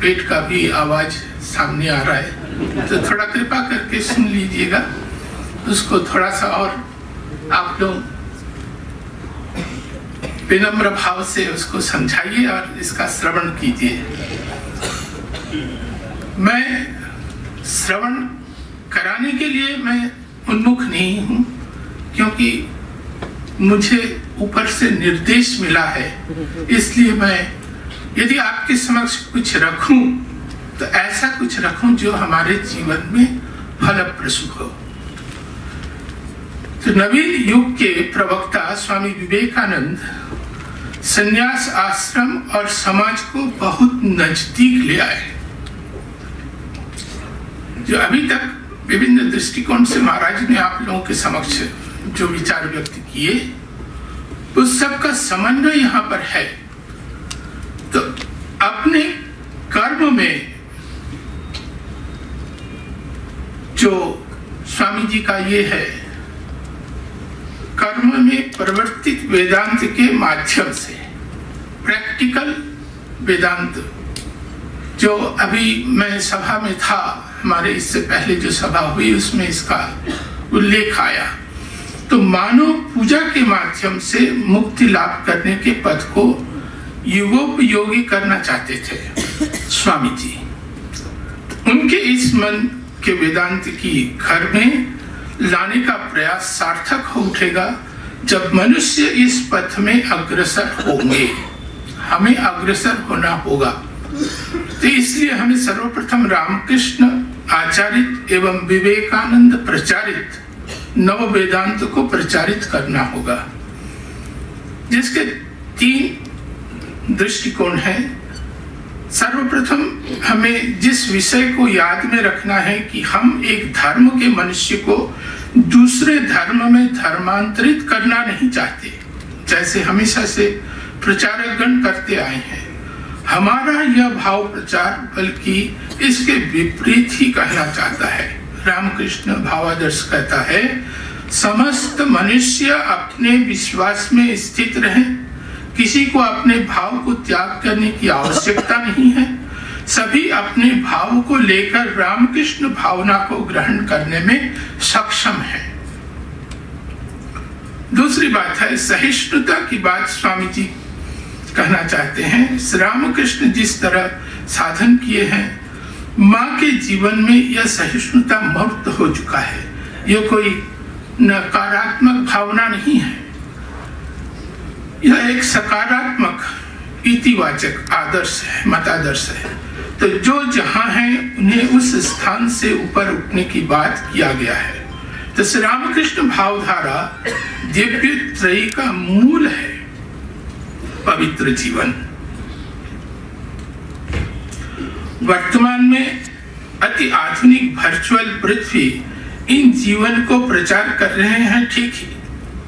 पेट का भी आवाज सामने आ रहा है, तो थोड़ा कृपा करके सुन लीजिएगा। उसको थोड़ा सा और आप लोग विनम्र भाव से उसको समझाइए और इसका श्रवण कीजिए। मैं श्रवण कराने के लिए मैं उन्मुख नहीं हूँ, क्योंकि मुझे ऊपर से निर्देश मिला है, इसलिए मैं यदि आपके समक्ष कुछ रखूं तो ऐसा कुछ रखूं जो हमारे जीवन में फलप्रसूद हो। तो नवीन युग के प्रवक्ता स्वामी विवेकानंद संन्यास आश्रम और समाज को बहुत नजदीक ले आए। जो अभी तक विभिन्न दृष्टिकोण से महाराज ने आप लोगों के समक्ष जो विचार व्यक्त किए, उस सब का समन्वय यहाँ पर है। तो अपने कर्म में जो स्वामी जी का ये है, कर्म में परिवर्तित वेदांत के माध्यम से प्रैक्टिकल वेदांत, जो अभी मैं सभा में था, हमारे इससे पहले जो सभा हुई उसमें इसका उल्लेख आया। तो मानव पूजा के माध्यम से मुक्ति लाभ करने के पद को युगोपयोगी करना चाहते थे स्वामी जी। उनके इस मन के वेदांत की घर में लाने का प्रयास सार्थक हो उठेगा जब मनुष्य इस पथ में अग्रसर होंगे। हमें अग्रसर होना होगा। तो इसलिए हमें सर्वप्रथम रामकृष्ण आचारित एवं विवेकानंद प्रचारित नव वेदांत को प्रचारित करना होगा, जिसके 3 दृष्टिकोण हैं। सर्वप्रथम हमें जिस विषय को याद में रखना है कि हम एक धर्म के मनुष्य को दूसरे धर्म में धर्मांतरित करना नहीं चाहते, जैसे हमेशा से प्रचारकगण करते आए हैं। हमारा यह भाव प्रचार बल्कि इसके विपरीत ही कहना चाहता है। रामकृष्ण भावादर्श कहता है, समस्त मनुष्य अपने विश्वास में स्थित रहें, किसी को अपने भाव को त्याग करने की आवश्यकता नहीं है, सभी अपने भाव को लेकर रामकृष्ण भावना को ग्रहण करने में सक्षम है। दूसरी बात है सहिष्णुता की बात स्वामी जी कहना चाहते हैं। श्री रामकृष्ण जिस तरह साधन किए हैं, माँ के जीवन में यह सहिष्णुता मूर्त हो चुका है। यह कोई नकारात्मक भावना नहीं है, यह एक सकारात्मक इतिवाचक आदर्श है, मतादर्श है। तो जो जहां है उन्हें उस स्थान से ऊपर उठने की बात किया गया है। तो श्री रामकृष्ण भावधारा दिव्य त्रयी का मूल है। पवित्र जीवन वर्तमान में अति आधुनिक वर्चुअल पृथ्वी इन जीवन को प्रचार कर रहे हैं, ठीक ही,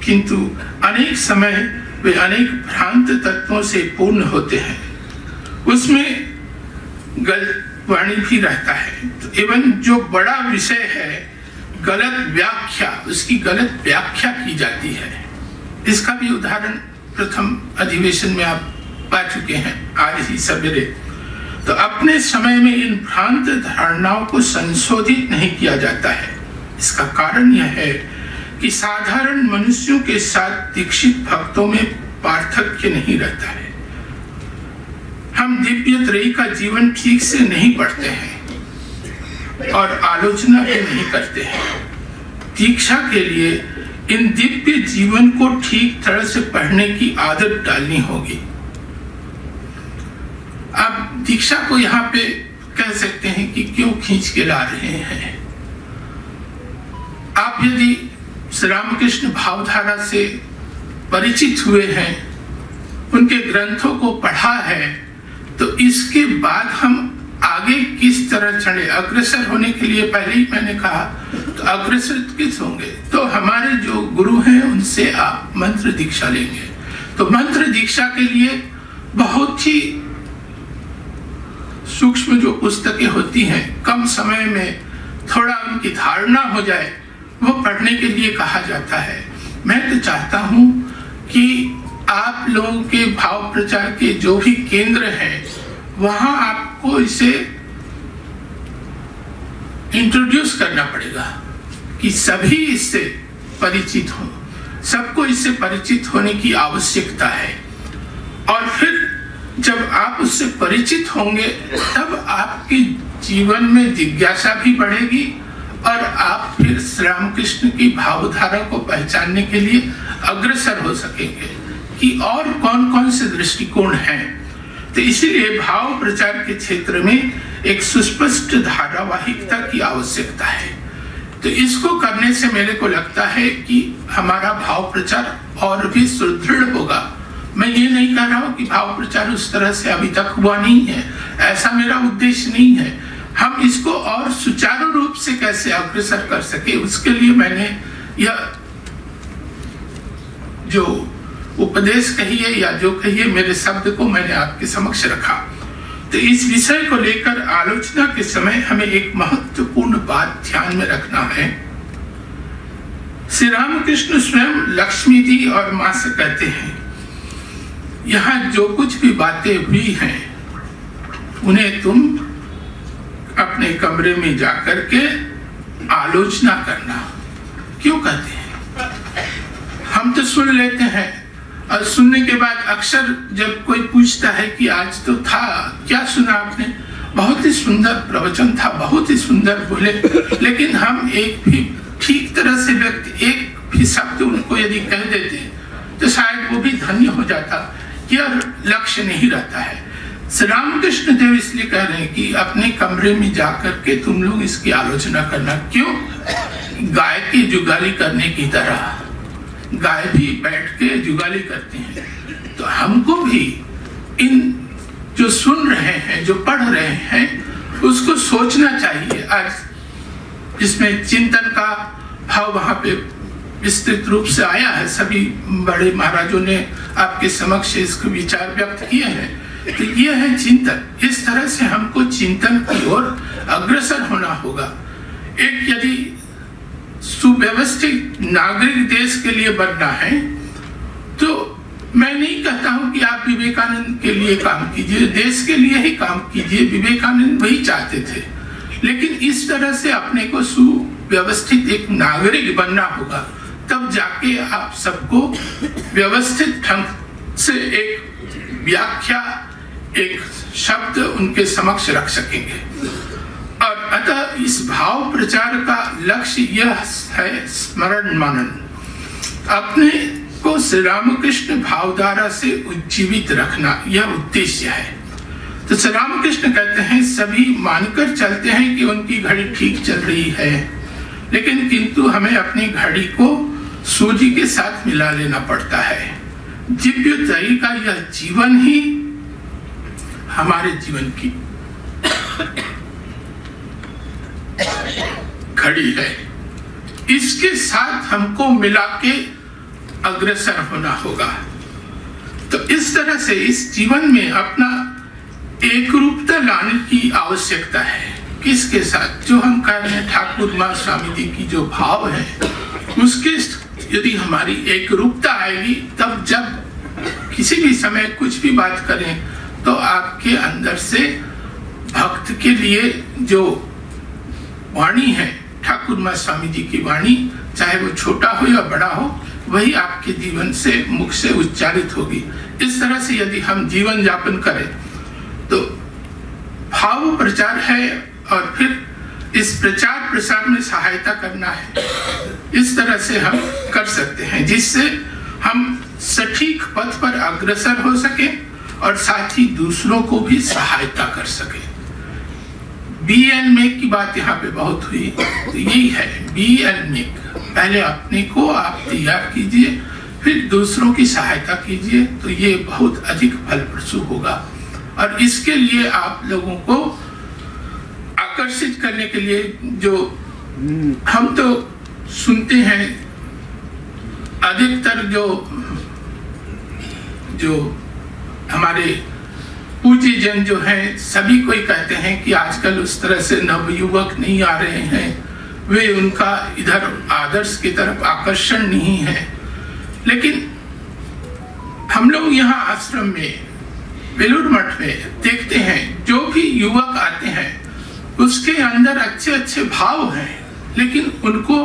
किंतु अनेक समय वे अनेक भ्रांत तत्वों से पूर्ण होते हैं। उसमें गलत वाणी भी रहता है। तो एवं जो बड़ा विषय है गलत व्याख्या, उसकी गलत व्याख्या की जाती है। इसका भी उदाहरण प्रथम अधिवेशन में आप पा चुके हैं आज ही सवेरे। तो अपने समय में इन भ्रांत धारणाओं को संशोधित नहीं किया जाता है। इसका कारण यह है कि साधारण मनुष्यों के साथ दीक्षित भक्तों में पार्थक्य नहीं रहता है। हम दिव्य त्रयी का जीवन ठीक से नहीं पढ़ते हैं और आलोचना भी नहीं करते हैं। दीक्षा के लिए इन दिव्य जीवन को ठीक तरह से पढ़ने की आदत डालनी होगी। आप दीक्षा को यहाँ पे कह सकते हैं कि क्यों खींच के ला रहे हैं। आप यदि श्री रामकृष्ण भावधारा से परिचित हुए हैं, उनके ग्रंथों को पढ़ा है, तो इसके बाद हम आगे किस तरह चढ़े। अग्रसर होने के लिए पहले ही मैंने कहा, तो अग्रसर किस होंगे? तो हमारे जो गुरु हैं उनसे आप मंत्र दीक्षा लेंगे। तो मंत्र दीक्षा के लिए बहुत ही सूक्ष्म जो पुस्तकें होती हैं, कम समय में थोड़ा उनकी धारणा हो जाए, वो पढ़ने के लिए कहा जाता है। मैं तो चाहता हूं कि आप लोगों के भाव प्रचार के जो भी केंद्र हैं, वहां आपको इसे इंट्रोड्यूस करना पड़ेगा कि सभी इससे परिचित हो। सबको इससे परिचित होने की आवश्यकता है। और फिर जब आप उससे परिचित होंगे, तब आपके जीवन में जिज्ञासा भी बढ़ेगी और आप फिर श्री रामकृष्ण की भावधारा को पहचानने के लिए अग्रसर हो सकेंगे। कि और कौन कौन से दृष्टिकोण हैं। तो इसीलिए भाव प्रचार के क्षेत्र में एक सुस्पष्ट धारावाहिकता की आवश्यकता है। तो इसको करने से मेरे को लगता है कि हमारा भाव प्रचार और भी सुदृढ़ होगा। मैं ये नहीं कह रहा हूँ कि भाव प्रचार उस तरह से अभी तक हुआ नहीं है, ऐसा मेरा उद्देश्य नहीं है। हम इसको और सुचारू रूप से कैसे अग्रसर कर सके, उसके लिए मैंने यह जो उपदेश कहिए या जो कहिए मेरे शब्द को मैंने आपके समक्ष रखा। तो इस विषय को लेकर आलोचना के समय हमें एक महत्वपूर्ण बात ध्यान में रखना है। श्री रामकृष्ण स्वयं लक्ष्मी जी और मां से कहते हैं, यहाँ जो कुछ भी बातें हुई हैं उन्हें तुम अपने कमरे में जाकर के आलोचना करना। क्यों कहते हैं? हम तो सुन लेते हैं और सुनने के बाद अक्सर जब कोई पूछता है कि आज तो था, क्या सुना आपने? बहुत ही सुंदर प्रवचन था, बहुत ही सुंदर बोले, लेकिन हम एक भी ठीक तरह से व्यक्ति एक भी शब्द उनको यदि कह देते तो शायद वो भी धन्य हो जाता। यह लक्ष्य नहीं रहता है। श्री रामकृष्ण देव इसलिए कह रहे हैं कि अपने कमरे में जाकर के तुम लोग इसकी आलोचना करना। क्यों? गाय की जुगाली करने की तरह गाय भी बैठ के जुगाली करती हैं। तो हमको भी इन जो सुन रहे हैं, जो पढ़ रहे हैं, उसको सोचना चाहिए। आज इसमें चिंतन का भाव वहां पे विस्तृत रूप से आया है, सभी बड़े महाराजों ने आपके समक्ष इसके विचार व्यक्त किए हैं। तो ये है चिंतन। इस तरह से हमको चिंतन की ओर अग्रसर होना होगा। एक यदि सुव्यवस्थित नागरिक देश के लिए बनना है तो मैं नहीं कहता हूं कि आप विवेकानंद के लिए काम कीजिए, देश के लिए ही काम कीजिए। विवेकानंद वही चाहते थे, लेकिन इस तरह से अपने को सुव्यवस्थित एक नागरिक बनना होगा, तब जाके आप सबको व्यवस्थित ढंग से एक व्याख्या, एक शब्द उनके समक्ष रख सकेंगे। और अतः इस भाव प्रचार का लक्ष्य यह है स्मरण मनन, अपने को श्री रामकृष्ण भावधारा से उज्जीवित रखना, यह उद्देश्य है। तो श्री रामकृष्ण कहते हैं सभी मानकर चलते हैं कि उनकी घड़ी ठीक चल रही है, लेकिन किंतु हमें अपनी घड़ी को सूजी के साथ मिला लेना पड़ता है। दिव्योदय का यह जीवन ही हमारे जीवन की घड़ी है, इसके साथ हमको मिला के अग्रसर होना होगा। तो इस तरह से इस जीवन में अपना एक रूपता लाने की आवश्यकता है। किसके साथ? जो हम कह रहे हैं ठाकुर मां स्वामी जी की जो भाव है, उसके यदि हमारी एक रूपता आएगी, तब जब किसी भी समय कुछ भी बात करें तो आपके अंदर से भक्त के लिए जो वाणी है, ठाकुर मां स्वामी जी की वाणी, चाहे वो छोटा हो या बड़ा हो, वही आपके जीवन से मुख से उच्चारित होगी। इस तरह से यदि हम जीवन यापन करें तो भाव प्रचार है, और फिर इस प्रचार प्रसार में सहायता करना है। इस तरह से हम कर सकते हैं जिससे हम सटीक पथ पर अग्रसर हो सके और साथ ही दूसरों को भी सहायता कर सके। बी एंड मेक की बात यहाँ पे बहुत हुई, तो यही है बी एंड मेक। पहले अपने को आप तैयार कीजिए, फिर दूसरों की सहायता कीजिए, तो ये बहुत अधिक फलप्रसू होगा। और इसके लिए आप लोगों को आकर्षित करने के लिए जो हम तो सुनते हैं अधिकतर जो हमारे पूज्य जन जो हैं, सभी कोई कहते हैं कि आजकल उस तरह से नवयुवक नहीं आ रहे हैं, वे उनका इधर आदर्श की तरफ आकर्षण नहीं है। लेकिन हम लोग यहाँ आश्रम में, बेलूर मठ में देखते हैं, जो भी युवक आते हैं उसके अंदर अच्छे अच्छे भाव हैं, लेकिन उनको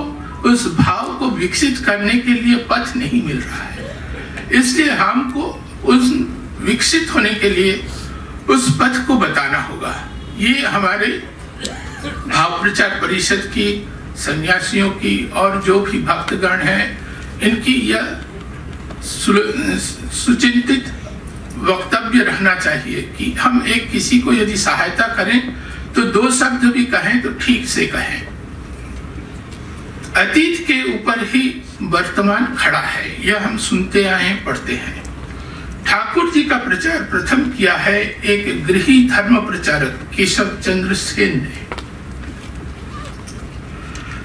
उस भाव को विकसित करने के लिए पथ नहीं मिल रहा है। इसलिए हमको उस विकसित होने के लिए उस पथ को बताना होगा। ये हमारे भाव प्रचार परिषद की, सन्यासियों की और जो भी भक्तगण हैं, इनकी यह सुचिंतित वक्तव्य रहना चाहिए कि हम एक किसी को यदि सहायता करें तो 2 शब्द भी कहें तो ठीक से कहें। अतीत के ऊपर ही वर्तमान खड़ा है, यह हम सुनते आए हैं, पढ़ते हैं। ठाकुर जी का प्रचार प्रथम किया है एक गृही धर्म प्रचारक केशव चंद्र सेन ने।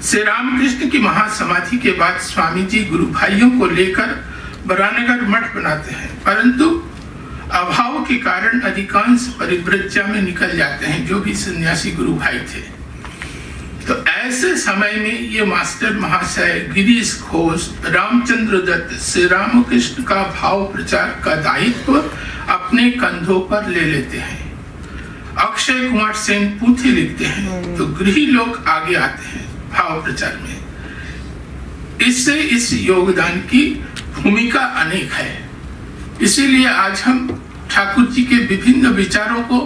श्री रामकृष्ण की महासमाधि के बाद स्वामी जी गुरु भाइयों को लेकर बरानगर मठ बनाते हैं, परंतु अभाव के कारण अधिकांश परिव्रज्या में निकल जाते हैं, जो भी सन्यासी गुरु भाई थे। तो ऐसे समय में ये मास्टर महाशय गिरीश घोष, रामचंद्र दत्त श्री रामकृष्ण का भाव प्रचार का दायित्व अपने कंधों पर ले लेते हैं। अक्षय कुमार सेन पूथी लिखते हैं तो गृही लोग आगे आते हैं भाव प्रचार में। इससे इस योगदान की भूमिका अनेक है। इसीलिए आज हम ठाकुर जी के विभिन्न विचारों को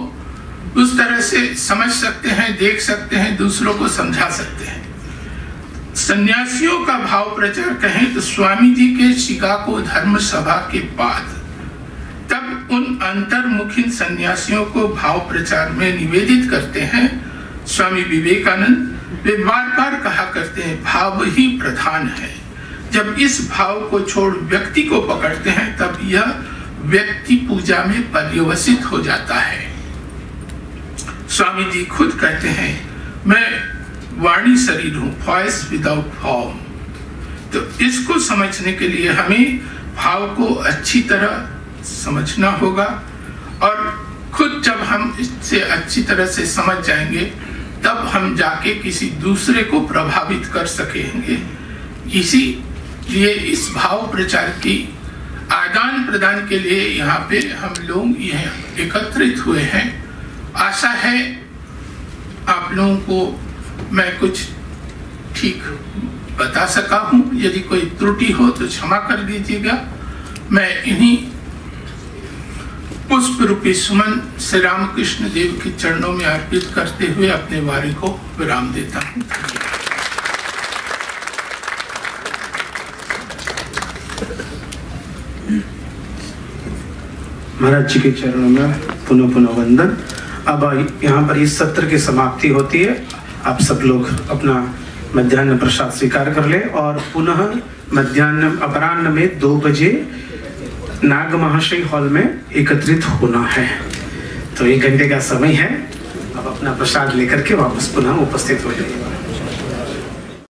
उस तरह से समझ सकते हैं, देख सकते हैं, दूसरों को समझा सकते हैं। सन्यासियों का भाव प्रचार कहें तो स्वामी जी के शिकागो धर्म सभा के बाद तब उन अंतर्मुखी सन्यासियों को भाव प्रचार में निवेदित करते हैं स्वामी विवेकानंद। वे बार बार कहा करते हैं भाव ही प्रधान है। जब इस भाव को छोड़ व्यक्ति को पकड़ते हैं तब यह व्यक्ति पूजा में पर्यवसित हो जाता है। स्वामी जी खुद कहते हैं मैं वाणी शरीर हूं, वॉइस विदाउट फॉर्म। तो इसको समझने के लिए हमें भाव को अच्छी तरह समझना होगा और खुद जब हम इससे अच्छी तरह से समझ जाएंगे तब हम जाके किसी दूसरे को प्रभावित कर सकेंगे। इसीलिए इस भाव प्रचार की आदान प्रदान के लिए यहाँ पे हम लोग यह एकत्रित हुए हैं। आशा है आप लोगों को मैं कुछ ठीक बता सका हूँ। यदि कोई त्रुटि हो तो क्षमा कर दीजिएगा। मैं इन्हीं पुष्प रूपी सुमन श्री रामकृष्ण देव के चरणों में अर्पित करते हुए अपने वाणी को विराम देता हूँ। महाराज जी के चरणों में पुनः पुनः वंदन। अब यहाँ पर इस सत्र की समाप्ति होती है। आप सब लोग अपना मध्याह्न प्रसाद स्वीकार कर ले और पुनः मध्याह्न अपराह्न में 2 बजे नाग महाशय हॉल में एकत्रित होना है। तो 1 घंटे का समय है। अब अपना प्रसाद लेकर के वापस पुनः उपस्थित हो जाइए।